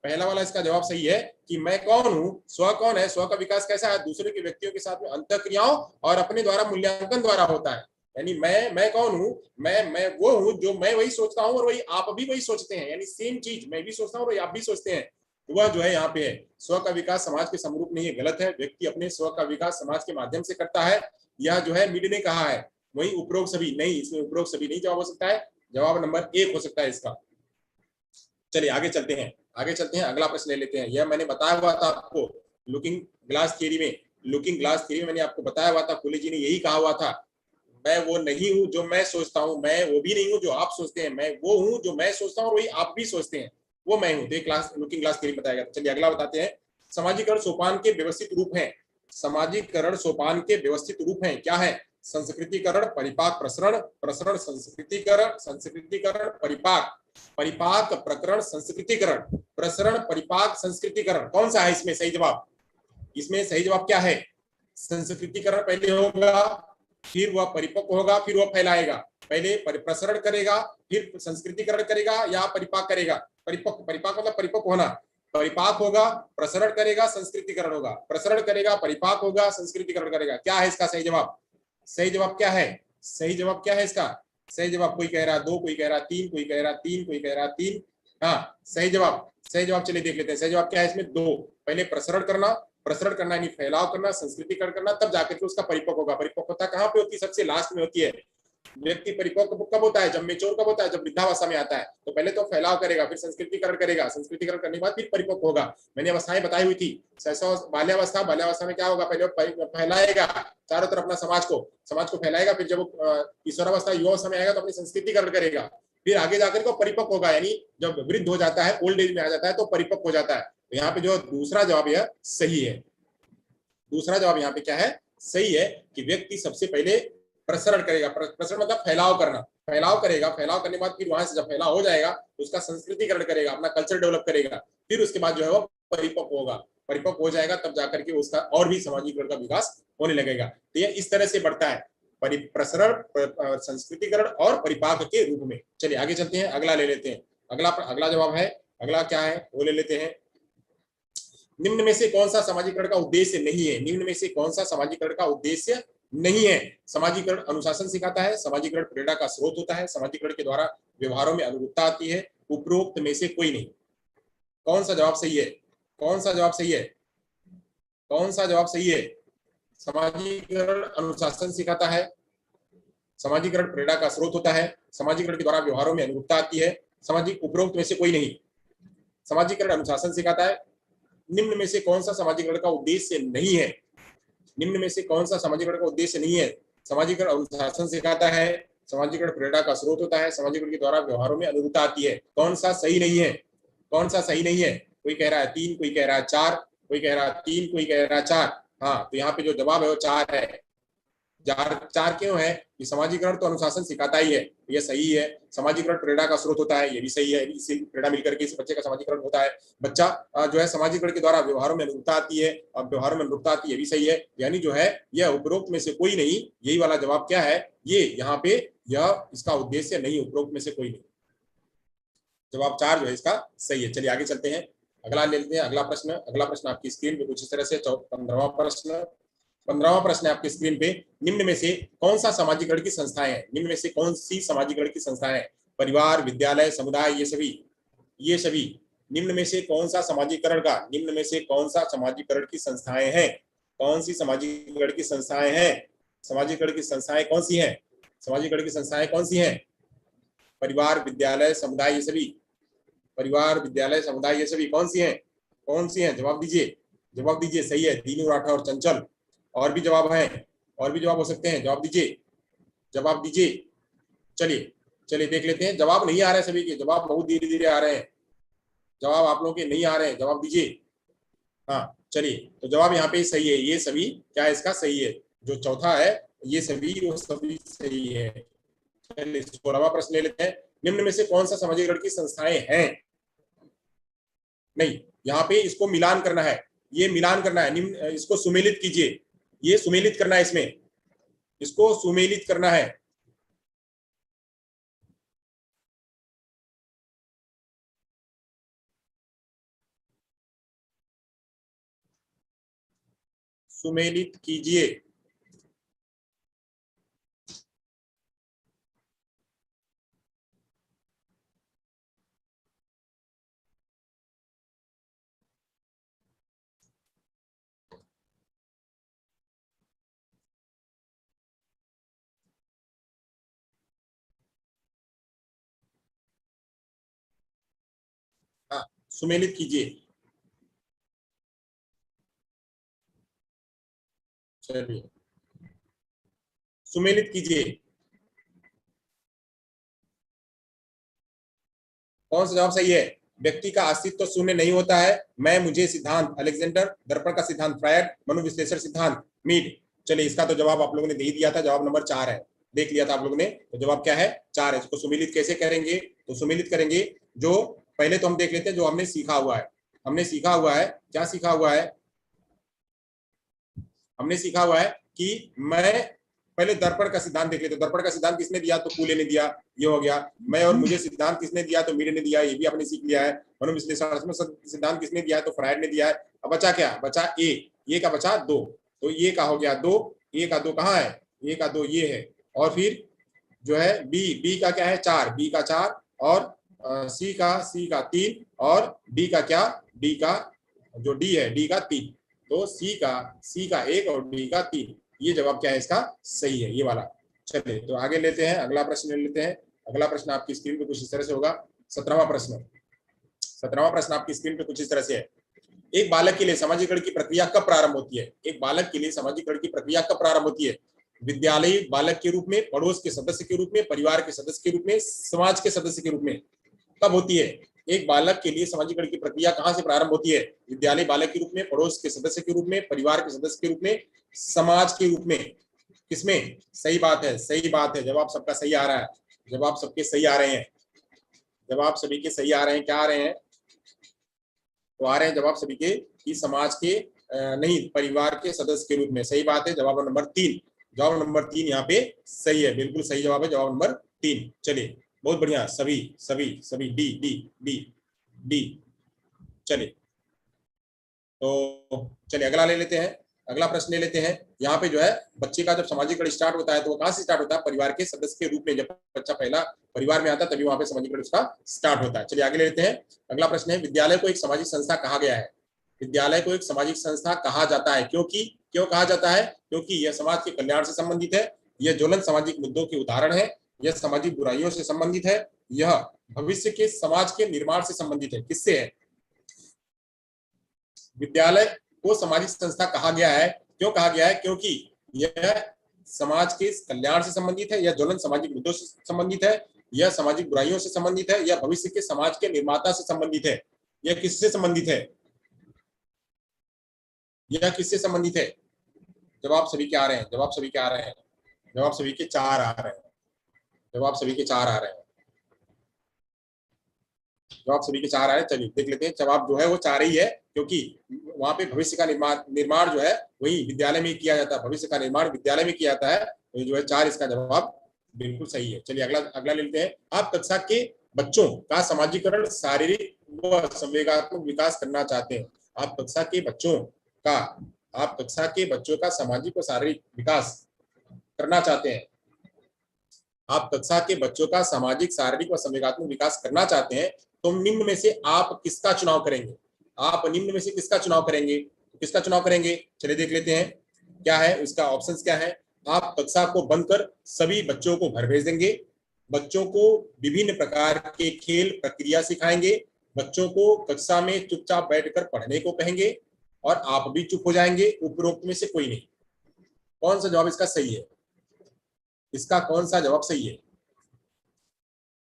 पहला वाला इसका जवाब सही है कि मैं कौन हूं, स्व कौन है, स्व का विकास कैसा है? दूसरे के व्यक्तियों के साथ में अंतः क्रियाओं और अपने द्वारा मूल्यांकन द्वारा होता है। यानी मैं कौन हूं? मैं वो हूं जो मैं वही सोचता हूं और वही आप भी वही सोचते हैं। यानी सेम चीज मैं भी सोचता हूं और आप भी सोचते हैं। तो वह जो है यहाँ पे है, स्व का विकास समाज के समरूप नहीं है, गलत है। व्यक्ति अपने स्व का विकास समाज के माध्यम से करता है, यह जो है मिड ने कहा है। वही उपरोक्त सभी नहीं, इसमें उपरोक्त सभी नहीं जवाब हो सकता है, जवाब नंबर एक हो सकता है इसका। चलिए आगे चलते हैं, आगे चलते हैं, अगला प्रश्न ले लेते हैं। यह मैंने बताया हुआ था आपको लुकिंग ग्लास थ्योरी में, लुकिंग ग्लास थ्योरी में मैंने आपको बताया हुआ था, कूले जी ने यही कहा हुआ था, मैं वो नहीं हूं जो मैं सोचता हूं, मैं वो भी नहीं हूं जो आप सोचते हैं, मैं वो हूं जो मैं सोचता हूं और वही आप भी सोचते हैं, वो मैं हूं। तो क्लास लुकिंग ग्लास थ्योरी बताएगा। चलिए अगला बताते हैं। सामाजिकरण सोपान के व्यवस्थित रूप हैं। सामाजिकरण सोपान के व्यवस्थित रूप हैं। क्या है? संस्कृतिकरण, परिपाक, प्रसरण, प्रसरण, संस्कृतिकरण, संस्कृतिकरण, परिपाक, परिपाक, प्रकरण, संस्कृतिकरण, प्रसरण, परिपाक, संस्कृतिकरण। कौन सा है इसमें सही जवाब? इसमें सही जवाब क्या है? संस्कृतिकरण पहले होगा, फिर वह परिपक्व होगा, फिर वह फैलाएगा। पहले प्रसरण करेगा, फिर संस्कृतिकरण करेगा या परिपाक करेगा? परिपक्व, परिपाक मतलब परिपक्व होना। परिपाक होगा, प्रसरण करेगा, संस्कृतिकरण होगा। प्रसरण करेगा, परिपाक होगा, संस्कृतिकरण करेगा। क्या है इसका सही जवाब? सही जवाब क्या है? सही जवाब क्या है इसका? सही जवाब कोई कह रहा 2, कोई कह रहा 3, कोई कह रहा 3, कोई कह रहा 3। हाँ, सही जवाब, सही जवाब चलिए देख लेते हैं। सही जवाब क्या है इसमें? 2। पहले प्रसरण करना, प्रसरण करना यानी फैलाव करना, संस्कृतिकरण करना, तब जाकर के उसका परिपक्व होगा। परिपक्वता कहाँ पे होती है? सबसे लास्ट में होती है। व्यक्ति परिपक्व कब होता है? जब मेच्योर कब होता है? जब वृद्धावस्था में आता है। तो पहले तो फैलाव करेगा, फिर संस्कृतिकरण करेगा, संस्कृतिकरण करने के बाद फिर परिपक्व होगा। मैंने अवस्थाएं बताई हुई थी। बाल्यावस्था, बाल्यावस्था में क्या होगा? पहले फैलाएगा चारों तरफ अपना समाज को फैलाएगा। फिर जब किशोरावस्था, युवावस्था में आएगा तो अपनी संस्कृतिकरण करेगा। फिर आगे जाकर के परिपक्व होगा, यानी जब वृद्ध हो जाता है, ओल्ड एज में आ जाता है तो परिपक्व हो जाता है। तो यहाँ पे जो दूसरा जवाब यह सही है। दूसरा जवाब यहाँ पे क्या है? सही है कि व्यक्ति सबसे पहले प्रसरण करेगा। प्रसरण मतलब फैलाव करना। फैलाव करेगा, फैलाव करने के बाद फिर वहां से जब फैलाव हो जाएगा तो उसका संस्कृतिकरण करेगा, अपना कल्चर डेवलप करेगा। फिर उसके बाद जो है वो परिपक्व होगा। परिपक्व हो जाएगा तब जाकर के उसका और भी सामाजिक का विकास होने लगेगा। तो ये इस तरह से बढ़ता है, प्रसरण, संस्कृतिकरण और परिपाक के रूप में। चलिए आगे चलते हैं, अगला ले लेते हैं। अगला जवाब है, अगला क्या है वो ले लेते हैं। निम्न में से कौन सा सामाजिकरण का उद्देश्य नहीं है? निम्न में से कौन सा सामाजिकरण का उद्देश्य नहीं है? समाजीकरण अनुशासन सिखाता है, समाजीकरण प्रेरणा का स्रोत होता है, समाजीकरण के द्वारा व्यवहारों में अनुरूपता आती है, उपरोक्त में से कोई नहीं। कौन सा जवाब सही है? कौन सा जवाब सही है? कौन सा जवाब सही है? समाजीकरण अनुशासन सिखाता है, समाजीकरण प्रेरणा का स्रोत होता है, समाजीकरण के द्वारा व्यवहारों में अनुरूपता आती है, सामाजिक उपरोक्त में से कोई नहीं। समाजीकरण अनुशासन सिखाता है। निम्न में से कौन सा सामाजिकरण का उद्देश्य नहीं है? निम्न में से कौन सा सामाजिकरण का उद्देश्य नहीं है? समाजीकरण अनुशासन सिखाता है, समाजीकरण प्रेरणा का स्रोत होता है, समाजीकरण के द्वारा व्यवहारों में अनुरूपता आती है। कौन सा सही नहीं है? कौन सा सही नहीं है? कोई कह रहा है 3, कोई कह रहा है 4, कोई कह रहा है 3, कोई कह रहा है 4। हाँ, तो यहाँ पे जो जवाब है वो 4 है। 4 क्यों है? कि समाजीकरण तो अनुशासन सिखाता ही है, ये सही है। समाजीकरण प्रेरणा का स्रोत होता है, ये भी सही है। इससे प्रेरणा मिलकर के इस बच्चे का समाजीकरण होता है। बच्चा जो है समाजीकरण के द्वारा व्यवहारों में अनुरूपता आती है, और व्यवहारों में अनुरूपता आती है, ये भी सही है। यानी जो है यह उपरोक्त में से कोई नहीं। यही वाला जवाब क्या है? ये यहाँ पे यह इसका उद्देश्य नहीं, उपरोक्त में से कोई नहीं। जवाब 4 जो है इसका सही है। चलिए आगे चलते हैं, अगला ले लेते हैं। अगला प्रश्न आपकी स्क्रीन पे कुछ इस तरह से 15वां प्रश्न है आपकी स्क्रीन पे। निम्न में से कौन सा सामाजिकरण की संस्थाएं हैं? निम्न में से कौन सी सामाजिकरण की संस्थाएं हैं? परिवार, विद्यालय, समुदाय, ये सभी निम्न में से कौन सा सामाजिकरण का, निम्न में से कौन सा सामाजिकरण की संस्थाएं हैं? कौन सी सामाजिकरण की संस्थाएं हैं? सामाजिकरण की संस्थाएं कौन सी हैं? सामाजिकरण की संस्थाएं कौन सी हैं? परिवार, विद्यालय, समुदाय, ये सभी। परिवार, विद्यालय, समुदाय, ये सभी कौन सी हैं? कौन सी हैं? जवाब दीजिए, जवाब दीजिए। सही है, दीनू, राठौर, चंचल। और भी जवाब हैं, और भी जवाब हो सकते हैं। जवाब दीजिए, जवाब दीजिए। चलिए चलिए देख लेते हैं। जवाब नहीं आ रहे सभी के, जवाब बहुत धीरे धीरे आ रहे हैं। जवाब आप लोगों के नहीं आ रहे हैं, जवाब दीजिए। हाँ चलिए, तो जवाब यहाँ पे सही है, ये सभी क्या है इसका सही है। जो चौथा है ये सभी, वो सभी सही है। चलिए 16वां प्रश्न ले लेते हैं। निम्न में से कौन सा सामाजिकरण की संस्थाएं हैं? नहीं, यहाँ पे इसको मिलान करना है, ये मिलान करना है। निम्न, इसको सुमेलित कीजिए, ये सुमेलित करना है, इसमें इसको सुमेलित करना है। सुमेलित कीजिए। हाँ, सुमेलित कीजिए। चलिए सुमेलित कीजिए। कौन सा जवाब सही है? व्यक्ति का अस्तित्व तो शून्य नहीं होता है। मैं, मुझे सिद्धांत अलेक्जेंडर, दर्पण का सिद्धांत फ्रायड, मनोविश्लेषण सिद्धांत मीड। चलिए इसका तो जवाब आप लोगों ने दे ही दिया था, जवाब नंबर 4 है, देख लिया था आप लोगों ने। तो जवाब क्या है? 4 है। इसको सुमिलित कैसे करेंगे? तो सुमिलित करेंगे जो पहले तो हम देख लेते हैं जो हमने सीखा हुआ है। हमने सीखा हुआ है, क्या सीखा हुआ है? हमने सीखा हुआ है कि मैं पहले दर्पण का सिद्धांत देख लेते। दर्पण का सिद्धांत किसने दिया? तो कूले ने दिया, ये हो गया। मैं और मुझे सिद्धांत किसने दिया? तो मीरे ने दिया, ये भी आपने सीख लिया है। मनोविश्लेषणात्मक सिद्धांत किसने दिया है? तो फ्रायड ने दिया है। अब बचा क्या? बचा ए का बचा 2, तो ये का हो गया 2, ए का 2 कहाँ है? ए का 2 ये है। और फिर जो है बी का क्या है? 4, बी का 4, और सी का 3, और डी का क्या? डी का जो डी है, डी का 3। तो सी का 1 और डी का 3, ये जवाब क्या है इसका? सही है, ये वाला। चलिए तो आगे लेते हैं, अगला प्रश्न ले लेते हैं। अगला प्रश्न आपकी स्क्रीन पे कुछ इस तरह से होगा। 17वां प्रश्न। 17वां प्रश्न आपकी स्क्रीन पे कुछ इस तरह से है। एक बालक के लिए सामाजिकरण की प्रक्रिया कब प्रारंभ होती है? एक बालक के लिए सामाजिकरण की प्रक्रिया कब प्रारंभ होती है? विद्यालय बालक के रूप में, पड़ोस के सदस्य के रूप में, परिवार के सदस्य के रूप में, समाज के सदस्य के रूप में, कब होती है? एक बालक के लिए सामाजिकरण की प्रक्रिया कहां से प्रारंभ होती है? विद्यालय बालक के रूप में, पड़ोस के सदस्य के रूप में, परिवार के सदस्य के रूप में, समाज के रूप में, किसमें? सही बात है, सही बात है। जवाब सबका सही आ रहा है, जवाब सबके सही आ रहे हैं, जवाब सभी के सही आ रहे हैं। क्या आ रहे हैं? तो आ रहे हैं जवाब सभी के कि समाज के नहीं, परिवार के सदस्य के रूप में। सही बात है, जवाब नंबर 3। जवाब नंबर 3 यहाँ पे सही है, बिल्कुल सही जवाब है, जवाब नंबर 3। चलिए बहुत बढ़िया, सभी सभी सभी डी डी डी डी। चलिए तो चलिए अगला ले लेते हैं, अगला प्रश्न ले लेते हैं। यहाँ पे जो है बच्चे का जब सामाजिकरण स्टार्ट होता है तो वो कहाँ से स्टार्ट होता है? परिवार के सदस्य के रूप में। जब बच्चा पहला परिवार में आता है तभी वहां पे सामाजिकरण उसका स्टार्ट होता है। चलिए आगे ले लेते हैं। अगला प्रश्न है, विद्यालय को एक सामाजिक संस्था कहा गया है? विद्यालय को एक सामाजिक संस्था कहा जाता है क्योंकि, क्यों कहा जाता है? क्योंकि यह समाज के कल्याण से संबंधित है, यह ज्वलंत सामाजिक मुद्दों के उदाहरण है, यह सामाजिक बुराइयों से संबंधित है, यह भविष्य के समाज के निर्माण से संबंधित है। किससे है? विद्यालय को सामाजिक संस्था कहा गया है, क्यों कहा गया है? क्योंकि यह समाज के कल्याण से संबंधित है, यह ज्वलंत सामाजिक मुद्दों से संबंधित है, यह सामाजिक बुराइयों से संबंधित है, यह भविष्य के समाज के निर्माता से संबंधित है। यह किससे संबंधित है? यह किससे संबंधित है? जवाब सभी के आ रहे हैं, जवाब सभी के आ रहे हैं, जवाब सभी के 4 आ रहे हैं, जवाब सभी के 4 आ रहे हैं, जवाब सभी के 4 आ रहे हैं। चलिए देख लेते हैं, जवाब जो है वो 4 ही है, क्योंकि वहां पे भविष्य का निर्माण जो है वही विद्यालय में किया जाता है, भविष्य का निर्माण विद्यालय में किया जाता है। तो जो है 4 इसका जवाब बिल्कुल सही है। चलिए अगला अगला ले लेते हैं। आप कक्षा के बच्चों का सामाजिकरण, शारीरिक व संवेगात्मक विकास करना चाहते हैं। आप कक्षा के बच्चों का, आप कक्षा के बच्चों का सामाजिक और शारीरिक विकास करना चाहते हैं। आप कक्षा के बच्चों का सामाजिक, शारीरिक व संवेगात्मक विकास करना चाहते हैं, तो निम्न में से आप किसका चुनाव करेंगे? आप निम्न में से किसका चुनाव करेंगे? किसका चुनाव करेंगे? चलिए देख लेते हैं क्या है इसका ऑप्शंस क्या है। आप कक्षा को बंद कर सभी बच्चों को घर भेज देंगे, बच्चों को विभिन्न प्रकार के खेल प्रक्रिया सिखाएंगे, बच्चों को कक्षा में चुपचाप बैठकर पढ़ने को कहेंगे, और आप भी चुप हो जाएंगे। उपरोक्त में से कोई नहीं। कौन सा जवाब इसका सही है? इसका कौन सा जवाब सही है?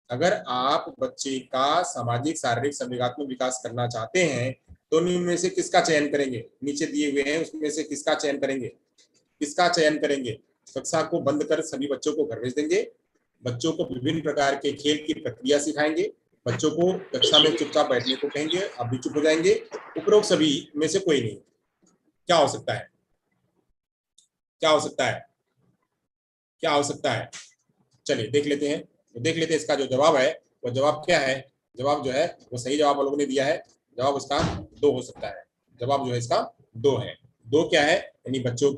अगर आप बच्चे का सामाजिक, शारीरिक, संवेगात्मक विकास करना चाहते हैं तो निम्न में से किसका चयन करेंगे? नीचे दिए हुए हैं उसमें से किसका चयन करेंगे? किसका चयन करेंगे? कक्षा को बंद कर सभी बच्चों को घर भेज देंगे, बच्चों को विभिन्न प्रकार के खेल की प्रक्रिया सिखाएंगे, बच्चों को कक्षा में चुपचाप बैठने को कहेंगे, आप भी चुप हो जाएंगे। उपरोक्त सभी में से कोई नहीं। क्या हो सकता है? क्या हो सकता है? क्या हो सकता है? चलिए देख लेते हैं। तो देख लेते हैं इसका जो जवाब है वो जवाब क्या है। जवाब जो है वो सही जवाब हम लोगों ने दिया है, जवाब उसका 2 हो सकता है। जवाब जो है इसका 2 है। 2 क्या है? यानी बच्चों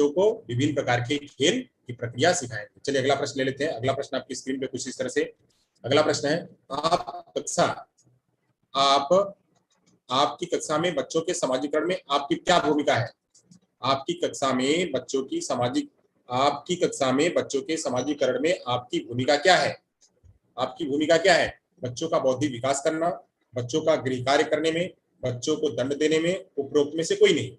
को विभिन्न प्रकार के खेल की प्रक्रिया सिखाएंगे। चलिए अगला प्रश्न ले लेते हैं। अगला प्रश्न आपकी स्क्रीन पे कुछ इस तरह से, अगला प्रश्न है, आप आपकी कक्षा में बच्चों के समाजीकरण में आपकी क्या भूमिका है? आपकी कक्षा में बच्चों की सामाजिक, आपकी कक्षा में बच्चों के समाजीकरण में आपकी भूमिका क्या है? आपकी भूमिका क्या है? बच्चों का बौद्धिक विकास करना, बच्चों का गृह कार्य करने में, बच्चों को दंड देने में, उपरोक्त में से कोई नहीं।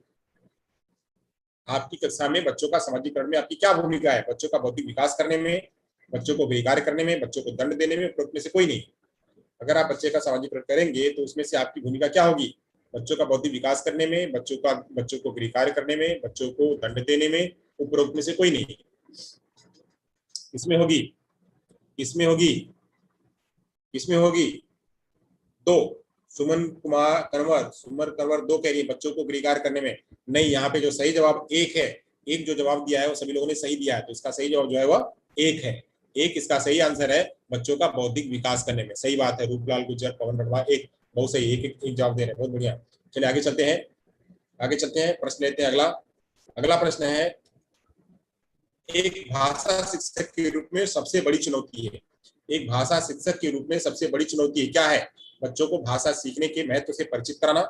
आपकी कक्षा में बच्चों का समाजीकरण में आपकी क्या भूमिका है? बच्चों का बौद्धिक विकास करने में, बच्चों को गृह कार्य करने में, बच्चों को दंड देने में, उपरोक्त में से कोई नहीं। अगर आप बच्चे का सामाजिकरण करेंगे तो उसमें से आपकी भूमिका क्या होगी? बच्चों का बौद्धिक विकास करने में, बच्चों को गृह कार्य करने में, बच्चों को दंड देने में, उपरोक्त में से कोई नहीं। किसमें होगी? किसमें होगी? किसमें होगी? दो। सुमन कंवर दो कह रही है बच्चों को गृह कार्य करने में। नहीं, यहाँ पे जो सही जवाब एक है, एक जो जवाब दिया है वो सभी लोगों ने सही दिया है, तो इसका सही जवाब जो है वह एक है। एक इसका सही आंसर है, बच्चों का बौद्धिक विकास करने में। सही बात है, रूपलाल गुर्जर, पवन रटवा, एक बहुत सही, एक जवाब दे रहे हैं, बहुत बढ़िया। चलिए आगे चलते हैं, आगे चलते हैं, प्रश्न लेते हैं अगला। अगला प्रश्न है, एक भाषा शिक्षक के रूप में सबसे बड़ी चुनौती है। एक भाषा शिक्षक के रूप में सबसे बड़ी चुनौती है, क्या है? बच्चों को भाषा सीखने के महत्व से परिचित कराना,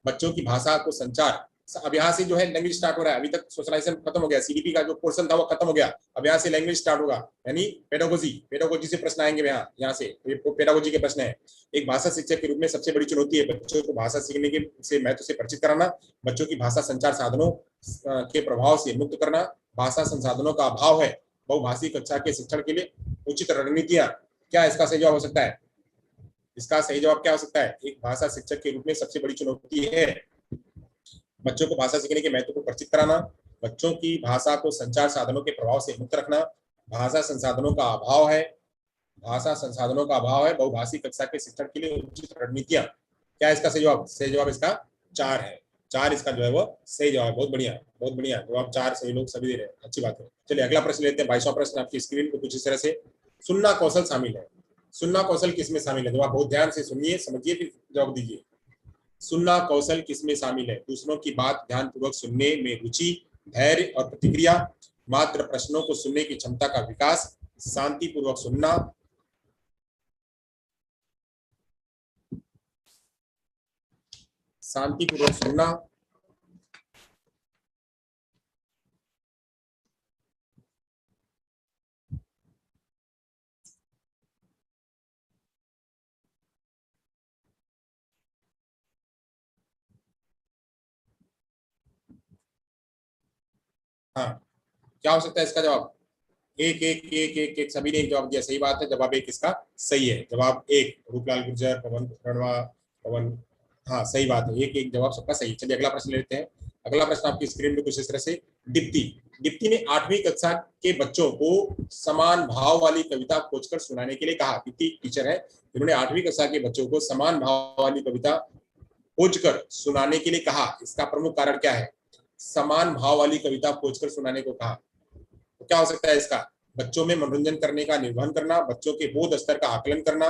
बच्चों की भाषा को संचार। अब यहाँ से जो है लैंग्वेज स्टार्ट हो रहा है, अभी तक सोशलाइजेशन खत्म हो गया, सीडीपी का जो पोर्शन था वो खत्म हो गया, अब यहाँ से लैंग्वेज स्टार्ट होगा, यानी पेडागोजी। पेडागोजी से प्रश्न आएंगे यहाँ से, पेडागोजी के प्रश्न है। एक भाषा शिक्षक के रूप में सबसे बड़ी चुनौती है बच्चों को भाषा सीखने के से महत्व से परिचित कराना, बच्चों की भाषा संचार साधनों के प्रभाव से मुक्त करना, भाषा संसाधनों का अभाव है, बहुभाषी कक्षा के शिक्षण के लिए उचित रणनीतियां। क्या इसका सही जवाब हो सकता है? इसका सही जवाब क्या हो सकता है? एक भाषा शिक्षक के रूप में सबसे बड़ी चुनौती है बच्चों को भाषा सीखने के महत्व को परिचित कराना, बच्चों की भाषा को संचार साधनों के प्रभाव से मुक्त रखना, भाषा संसाधनों का अभाव है, भाषा संसाधनों का अभाव है, बहुभाषी कक्षा के शिक्षण के लिए उचित रणनीतियां। क्या इसका सही जवाब? सही जवाब इसका 4 है। 4 इसका जो है वो सही जवाब। बहुत बढ़िया, बहुत बढ़िया जवाब, 4 सही लोग सभी दे रहे हैं, अच्छी बात है। चलिए अगला प्रश्न लेते हैं। 22वां प्रश्न आपकी स्क्रीन पे कुछ इस तरह से, सुनना कौशल शामिल है। सुनना कौशल किसमें शामिल है? जवाब बहुत ध्यान से सुनिए, समझिए, फिर जवाब दीजिए। सुनना कौशल किसमें शामिल है? दूसरों की बात ध्यानपूर्वक सुनने में रुचि, धैर्य और प्रतिक्रिया, मात्र प्रश्नों को सुनने की क्षमता का विकास, शांतिपूर्वक सुनना, शांतिपूर्वक सुनना, हाँ क्या हो सकता है इसका जवाब? एक एक एक एक एक सभी ने एक जवाब दिया, सही बात है, जवाब एक इसका सही है, जवाब एक। रूपलाल गुर्जर, पवन रणवा, पवन, हाँ सही बात है, एक एक जवाब सबका सही। चलिए अगला प्रश्न लेते हैं। अगला प्रश्न आपकी स्क्रीन में कुछ इस तरह से, दीप्ति। दीप्ति ने 8वीं कक्षा के बच्चों को समान भाव वाली कविता खोजकर सुनाने के लिए कहा। दीप्ति टीचर है, इन्होंने 8वीं कक्षा के बच्चों को समान भाव वाली कविता खोजकर सुनाने के लिए कहा। इसका प्रमुख कारण क्या है? समान भाव वाली कविता खोजकर सुनाने को कहा, तो क्या हो सकता है इसका? बच्चों में मनोरंजन करने का निर्वहन करना, बच्चों के बोध स्तर का आकलन करना,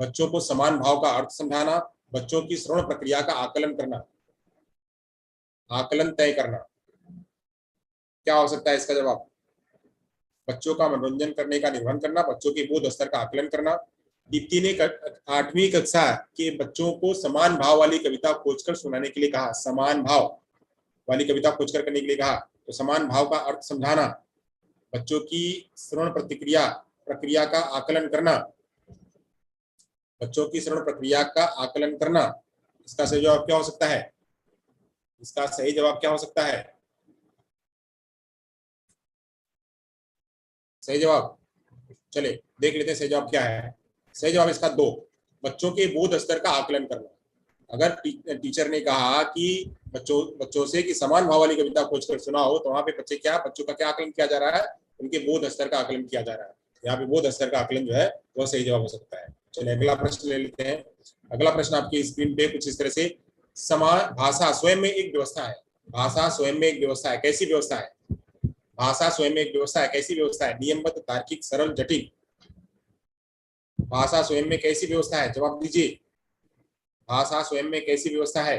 बच्चों को समान भाव का अर्थ समझाना, बच्चों की श्रवण प्रक्रिया का आकलन करना, आकलन तय करना। क्या हो सकता है इसका जवाब? बच्चों का मनोरंजन करने का निर्वहन करना, बच्चों के बोध स्तर का आकलन करना। दीप्ति ने 8वीं कक्षा के बच्चों को समान भाव वाली कविता खोजकर सुनाने के लिए कहा। समान भाव वाली कविता खोजकर करने के लिए कहा, तो समान भाव का अर्थ समझाना, बच्चों की श्रवण प्रतिक्रिया प्रक्रिया का आकलन करना, बच्चों की श्रवण प्रक्रिया का आकलन करना। इसका सही जवाब क्या हो सकता है? इसका सही जवाब क्या हो सकता है? सही जवाब, चले देख लेते हैं सही जवाब क्या है। सही जवाब इसका 2, बच्चों के बोध स्तर का आकलन करना। अगर टीचर ने कहा कि बच्चों से कि समान भाव वाली कविता खोजकर सुनाओ, तो वहां पे बच्चों का क्या आकलन किया जा रहा है? उनके बोध स्तर का आकलन किया जा रहा है। यहाँ पे बोध स्तर का आकलन जो है वो सही जवाब हो सकता है। चलिए अगला प्रश्न ले लेते हैं। अगला प्रश्न आपकी स्क्रीन पे कुछ इस तरह से, समान भाषा स्वयं में एक व्यवस्था है। भाषा स्वयं में एक व्यवस्था है, कैसी व्यवस्था है? भाषा स्वयं में एक व्यवस्था है, कैसी व्यवस्था है? नियमबद्ध, तार्किक, सरल, जटिल। भाषा स्वयं में कैसी व्यवस्था है? जवाब दीजिए। भाषा स्वयं में कैसी व्यवस्था है?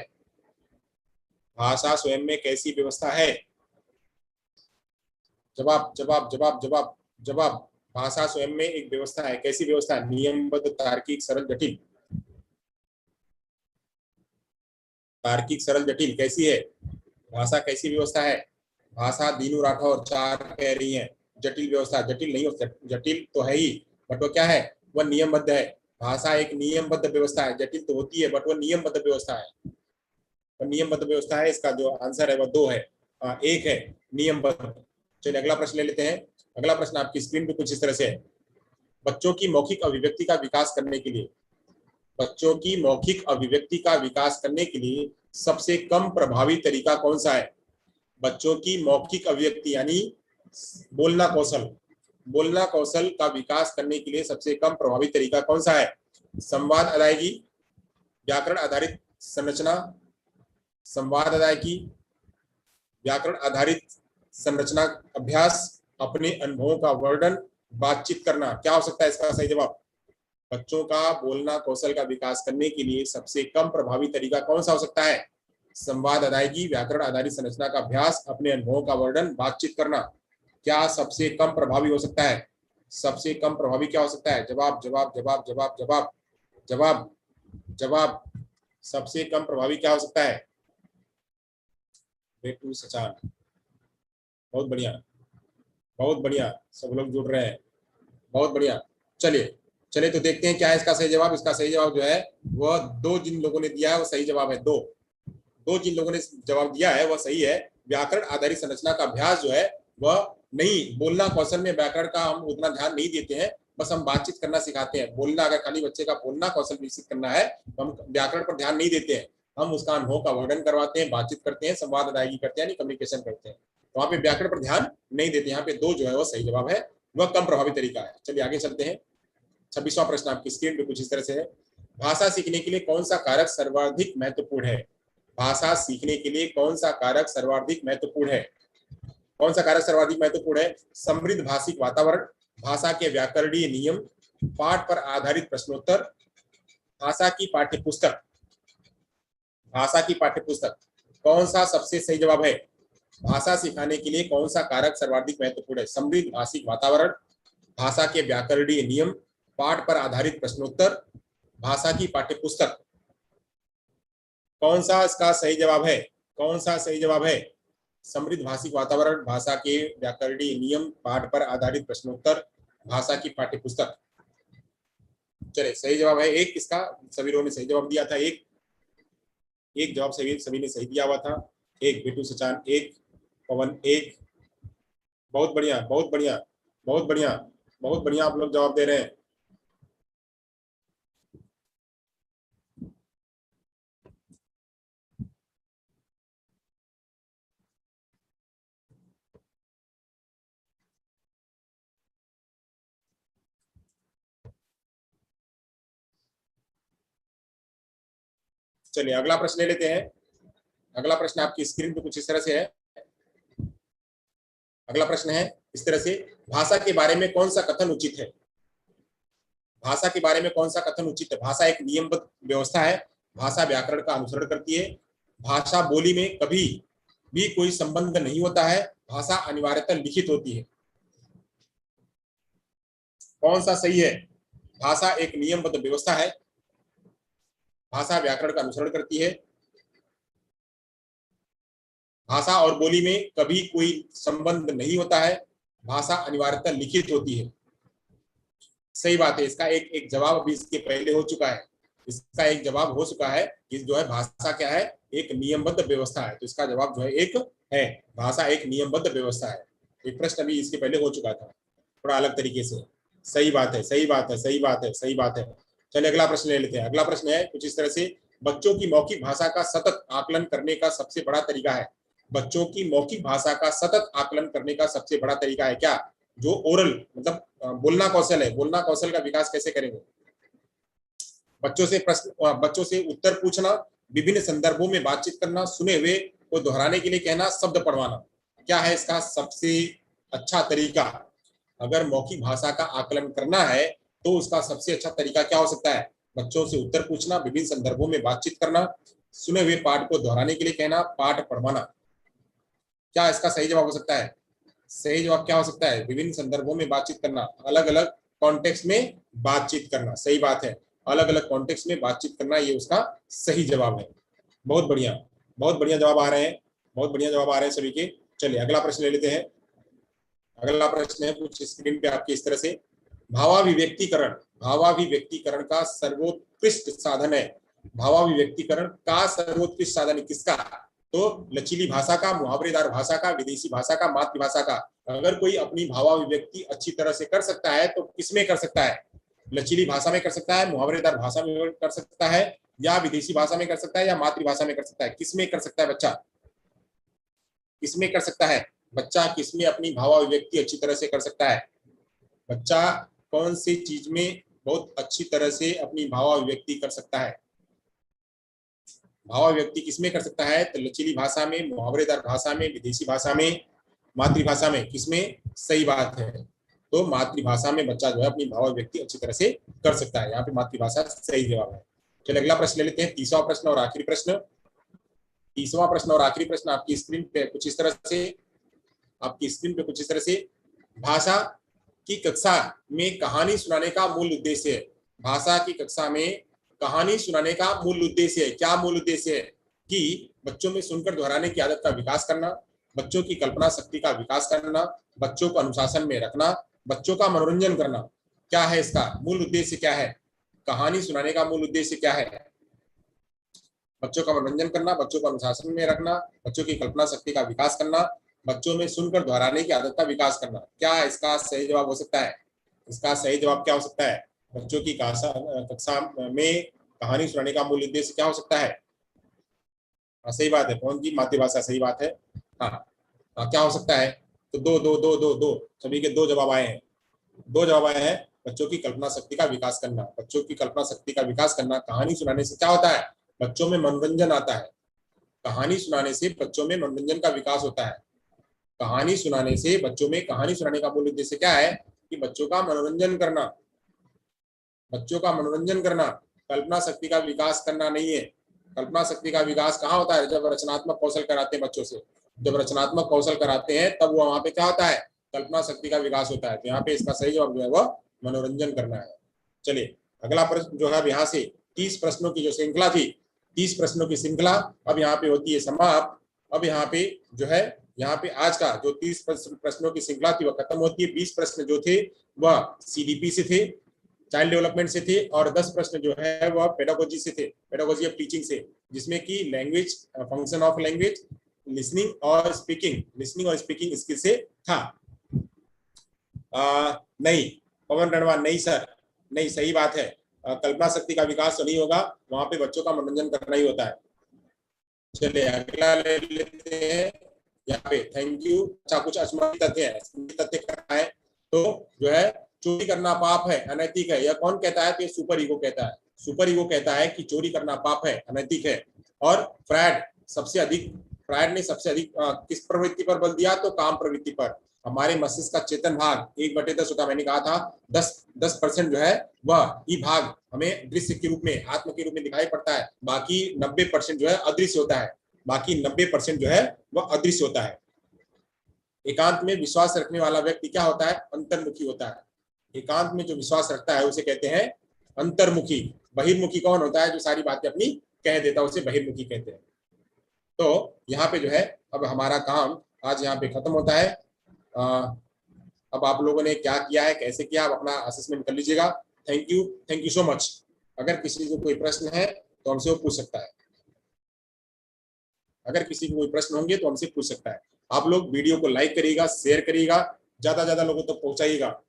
भाषा स्वयं में कैसी व्यवस्था है? जवाब जवाब जवाब जवाब जवाब। भाषा स्वयं में एक व्यवस्था है, कैसी व्यवस्था है? नियमबद्ध, तार्किक, सरल, जटिल। तार्किक, सरल, जटिल कैसी है भाषा? कैसी व्यवस्था है भाषा? दीनू राठौर 4 कह रही हैं जटिल व्यवस्था। जटिल नहीं हो, जटिल तो है ही, बट वो क्या है? वह नियमबद्ध है। भाषा एक नियमबद्ध व्यवस्था है, जटिल तो होती है बट वह नियमबद्ध व्यवस्था है। वह नियमबद्ध व्यवस्था है, इसका जो आंसर है वह 2 है, 1 है नियमबद्ध। चलिए अगला प्रश्न ले लेते हैं। अगला प्रश्न आपकी स्क्रीन पे कुछ इस तरह से है, बच्चों की मौखिक अभिव्यक्ति का विकास करने के लिए, बच्चों की मौखिक अभिव्यक्ति का विकास करने के लिए सबसे कम प्रभावी तरीका कौन सा है? बच्चों की मौखिक अभिव्यक्ति यानी बोलना कौशल, बोलना कौशल का विकास करने के लिए सबसे कम प्रभावी तरीका कौन सा है? संवाद अदायगी, व्याकरण आधारित संरचना, संवाद अदायगी, व्याकरण आधारित संरचना अभ्यास, अपने अनुभवों का वर्णन, बातचीत करना। क्या हो सकता है इसका सही जवाब? बच्चों का बोलना कौशल का विकास करने के लिए सबसे कम प्रभावी तरीका कौन सा हो सकता है? संवाद अदायगी, व्याकरण आधारित संरचना का अभ्यास, अपने अनुभवों का वर्णन, बातचीत करना। क्या सबसे कम प्रभावी हो सकता है? सबसे कम प्रभावी क्या हो सकता है? जवाब जवाब जवाब जवाब जवाब जवाब जवाब। सबसे कम प्रभावी क्या हो सकता है? बेटू सचान, बहुत बढ़िया, बहुत बढ़िया, सब लोग जुड़ रहे हैं, बहुत बढ़िया। चलिए चलिए तो देखते हैं क्या है इसका सही जवाब। इसका सही जवाब जो है वह दो जिन लोगों ने दिया है वो सही जवाब है। दो जिन लोगों ने जवाब दिया है वह सही है। व्याकरण आधारित संरचना का अभ्यास जो है वह नहीं, बोलना कौशल में व्याकरण का हम उतना ध्यान नहीं देते हैं, बस हम बातचीत करना सिखाते हैं। बोलना, अगर खाली बच्चे का बोलना कौशल विकसित करना है तो हम व्याकरण पर ध्यान नहीं देते हैं, हम उसका अनुभव का वर्णन करवाते हैं, बातचीत करते हैं, संवाद अदायगी करते हैं, कम्युनिकेशन करते हैं। तो वहाँ पे व्याकरण पर ध्यान नहीं देते। यहाँ पे दो जो है वो सही जवाब है, वह कम प्रभावी तरीका है। चलिए आगे चलते हैं। 26वां प्रश्न आपकी स्क्रीन पे कुछ इस तरह से है। भाषा सीखने के लिए कौन सा कारक सर्वाधिक महत्वपूर्ण है? भाषा सीखने के लिए कौन सा कारक सर्वाधिक महत्वपूर्ण है? कौन सा कारक सर्वाधिक महत्वपूर्ण है? समृद्ध भाषिक वातावरण, भाषा के व्याकरणीय नियम, पाठ पर आधारित प्रश्नोत्तर, भाषा की पाठ्यपुस्तक। भाषा की पाठ्यपुस्तक कौन सा सबसे सही जवाब है? भाषा सिखाने के लिए कौन सा कारक सर्वाधिक महत्वपूर्ण है? समृद्ध भाषिक वातावरण, भाषा के व्याकरणीय नियम, पाठ पर आधारित प्रश्नोत्तर, भाषा की पाठ्यपुस्तक। कौन सा इसका सही जवाब है? कौन सा सही जवाब है? समृद्ध भाषिक वातावरण, भाषा के व्याकरणीय नियम, पाठ पर आधारित प्रश्नोत्तर, भाषा की पाठ्यपुस्तक। चले सही जवाब है एक। किसका? सभी लोगों ने सही जवाब दिया था। एक जवाब सभी ने सही दिया हुआ था। एक बिटू सचान, एक पवन, एक। बहुत बढ़िया, बहुत बढ़िया, बहुत बढ़िया, बहुत बढ़िया, आप लोग जवाब दे रहे हैं। चलिए अगला प्रश्न ले लेते हैं। अगला प्रश्न आपकी स्क्रीन पे कुछ इस तरह से है। अगला प्रश्न है इस तरह से, भाषा के बारे में कौन सा कथन उचित है? भाषा के बारे में कौन सा कथन उचित है? भाषा एक नियमबद्ध व्यवस्था है, भाषा व्याकरण का अनुसरण करती है, भाषा बोली में कभी भी कोई संबंध नहीं होता है, भाषा अनिवार्यतः लिखित होती है। कौन सा सही है? भाषा एक नियमबद्ध व्यवस्था है, भाषा व्याकरण का अनुसरण करती है, भाषा और बोली में कभी कोई संबंध नहीं होता है, भाषा अनिवार्यतः लिखित होती है। सही बात है। इसका एक जवाब अभी इसके पहले हो चुका है। इसका एक जवाब हो चुका है कि जो है भाषा क्या है? एक नियमबद्ध व्यवस्था है। तो इसका जवाब जो है एक है, भाषा एक नियमबद्ध व्यवस्था है। एक प्रश्न अभी इसके पहले हो चुका था थोड़ा अलग तरीके से। सही बात है, सही बात है, सही बात है, सही बात है। चलिए अगला प्रश्न ले लेते हैं। अगला प्रश्न है कुछ इस तरह से, बच्चों की मौखिक भाषा का सतत आकलन करने का सबसे बड़ा तरीका है। बच्चों की मौखिक भाषा का सतत आकलन करने का सबसे बड़ा तरीका है क्या? जो ओरल मतलब बोलना कौशल है, बोलना कौशल का विकास कैसे करेंगे? बच्चों से उत्तर पूछना, विभिन्न संदर्भों में बातचीत करना, सुने हुए को दोहराने के लिए कहना, शब्द पढ़वाना। क्या है इसका सबसे अच्छा तरीका? अगर मौखिक भाषा का आकलन करना है तो उसका सबसे अच्छा तरीका क्या हो सकता है? बच्चों से उत्तर पूछना, विभिन्न संदर्भों में बातचीत करना, सुने हुए पाठ को दोहराने के लिए कहना, पाठ पढ़वाना। क्या इसका सही जवाब हो सकता है? सही जवाब क्या हो सकता है? विभिन्न संदर्भों में बातचीत करना, अलग अलग कॉन्टेक्स्ट में बातचीत करना। सही बात है, अलग अलग कॉन्टेक्स्ट में बातचीत करना, ये उसका सही जवाब है। बहुत बढ़िया, बहुत बढ़िया जवाब आ रहे हैं, बहुत बढ़िया जवाब आ रहे हैं सभी के। चलिए अगला प्रश्न ले लेते हैं। अगला प्रश्न है कुछ स्क्रीन पे आपकी इस तरह से, भावाभिव्यक्तिकरण, भावाभिव्यक्तिकरण का सर्वोत्कृष्ट साधन है। भावाभिव्यक्तिकरण का सर्वोत्कृष्ट साधन किसका? तो लचीली भाषा का, मुहावरेदार भाषा का, विदेशी भाषा का, मातृभाषा का। अगर कोई अपनी भावाभिव्यक्ति अच्छी तरह से कर सकता है तो किसमें कर सकता है? लचीली भाषा में कर सकता है, मुहावरेदार भाषा में कर सकता है, या विदेशी भाषा में कर सकता है, या मातृभाषा में कर सकता है? किसमें कर सकता है बच्चा? किसमें कर सकता है बच्चा? किसमें अपनी भावाभिव्यक्ति अच्छी तरह से कर सकता है? बच्चा कौन सी चीज में बहुत अच्छी तरह से अपनी भावाभिव्यक्ति कर सकता है? भावाभिव्यक्ति किसमें कर सकता है? तो लचीली भाषा में, मुहावरेदार भाषा में, विदेशी भाषा में, मातृभाषा में। किसमें? सही बात है, तो मातृभाषा में बच्चा जो है अपनी भावाभिव्यक्ति अच्छी तरह से कर सकता है। यहाँ पे मातृभाषा सही जवाब है। चलिए अगला प्रश्न ले लेते हैं, तीसरा प्रश्न और आखिरी प्रश्न। तीसरा प्रश्न और आखिरी प्रश्न आपकी स्क्रीन पे कुछ इस तरह से, भाषा की कक्षा में कहानी सुनाने का मूल उद्देश्य है। भाषा की कक्षा में कहानी सुनाने का मूल उद्देश्य है। क्या मूल उद्देश्य है? कि बच्चों में सुनकर दोहराने की आदत का विकास करना, बच्चों की कल्पना शक्ति का विकास करना, बच्चों को अनुशासन में रखना, बच्चों का मनोरंजन करना। क्या है इसका मूल उद्देश्य? क्या है कहानी सुनाने का मूल उद्देश्य? क्या है? बच्चों का मनोरंजन करना, बच्चों को अनुशासन में रखना, बच्चों की कल्पना शक्ति का विकास करना, बच्चों में सुनकर दोहराने की आदत का विकास करना। क्या इसका सही जवाब हो सकता है? इसका सही जवाब क्या हो सकता है? बच्चों की कक्षा में कहानी सुनाने का मूल उद्देश्य क्या हो सकता है? सही बात है पवन जी, मातृभाषा सही बात है। हाँ, क्या हो सकता है? तो दो दो दो दो दो सभी के दो जवाब आए हैं। दो जवाब आए हैं। बच्चों की कल्पना शक्ति का विकास करना, बच्चों की कल्पना शक्ति का विकास करना। कहानी सुनाने से क्या होता है? बच्चों में मनोरंजन आता है। कहानी सुनाने से बच्चों में मनोरंजन का विकास होता है। कहानी सुनाने से बच्चों में, कहानी सुनाने का मूल उद्देश्य क्या है? कि बच्चों का मनोरंजन करना, बच्चों का मनोरंजन करना, कल्पना शक्ति का विकास करना नहीं है। कल्पना शक्ति का विकास कहाँ होता है? जब रचनात्मक कौशल कराते हैं बच्चों से, जब रचनात्मक कौशल कराते हैं तब वो वहां पे क्या होता है? कल्पना शक्ति का विकास होता है। तो यहाँ पे इसका सही जवाब जो है वो मनोरंजन करना है। चलिए अगला प्रश्न जो है, यहाँ से 30 प्रश्नों की जो श्रृंखला थी, 30 प्रश्नों की श्रृंखला अब यहाँ पे होती है समाप्त। अब यहाँ पे जो है, यहाँ पे आज का जो 30 प्रश्नों की श्रृंखला थी वह खत्म होती है। 20 प्रश्न जो थे वह CDP से थे, चाइल्ड डेवलपमेंट से थे, और 10 प्रश्न जो है वह पेडागोजी से थे, पेडागोजी ऑफ टीचिंग से, जिसमें कि language, function of language, listening और स्पीकिंग स्किल से था। नहीं पवन रणवा, नहीं सर, नहीं, सही बात है। कल्पना शक्ति का विकास तो नहीं होगा, वहां पे बच्चों का मनोरंजन करना ही होता है। चलिए अगला ले लेते हैं यहाँ पे। Thank you. अच्छा, कुछ अस्मृत तथ्य है, तथ्य क्या है? तो जो है, चोरी करना पाप है, अनैतिक है, यह कौन कहता है? तो ये सुपर ईगो कहता है। सुपर ईगो कहता है कि चोरी करना पाप है, अनैतिक है। और फ्रायड ने सबसे अधिक किस प्रवृत्ति पर बल दिया? तो काम प्रवृत्ति पर। हमारे मस्तिष्क का चेतन भाग 1/10 होता है। मैंने कहा था 10% जो है वह ई भाग हमें दृश्य के रूप में, आत्म के रूप में दिखाई पड़ता है। बाकी 90% जो है अदृश्य होता है। बाकी 90% जो है वह अदृश्य होता है। एकांत में विश्वास रखने वाला व्यक्ति क्या होता है? अंतर्मुखी होता है। एकांत में जो विश्वास रखता है उसे कहते हैं अंतर्मुखी। बहिर्मुखी कौन होता है? जो सारी बातें अपनी कह देता है उसे बहिर्मुखी कहते हैं। तो यहाँ पे जो है अब हमारा काम आज यहाँ पे खत्म होता है। अब आप लोगों ने क्या किया है, कैसे किया, आप अपना असेसमेंट कर लीजिएगा। Thank you so much. अगर किसी को कोई प्रश्न है तो हमसे वो पूछ सकता है। अगर किसी को कोई प्रश्न होंगे तो हमसे पूछ सकता है। आप लोग वीडियो को लाइक करिएगा, शेयर करिएगा, ज्यादा से ज्यादा लोगों तक पहुंचाइएगा,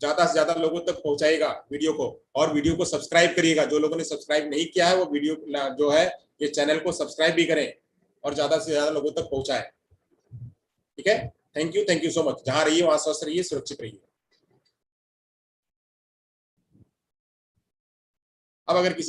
ज्यादा से ज्यादा लोगों तक पहुंचाइएगा वीडियो को। और वीडियो को सब्सक्राइब करिएगा। जो लोगों ने सब्सक्राइब नहीं किया है वो वीडियो जो है, ये चैनल को सब्सक्राइब भी करें और ज्यादा से ज्यादा लोगों तक पहुंचाएं। ठीक है, थैंक यू सो मच। जहां रहिए वहां स्वस्थ रहिए, सुरक्षित रहिए। अब अगर किसी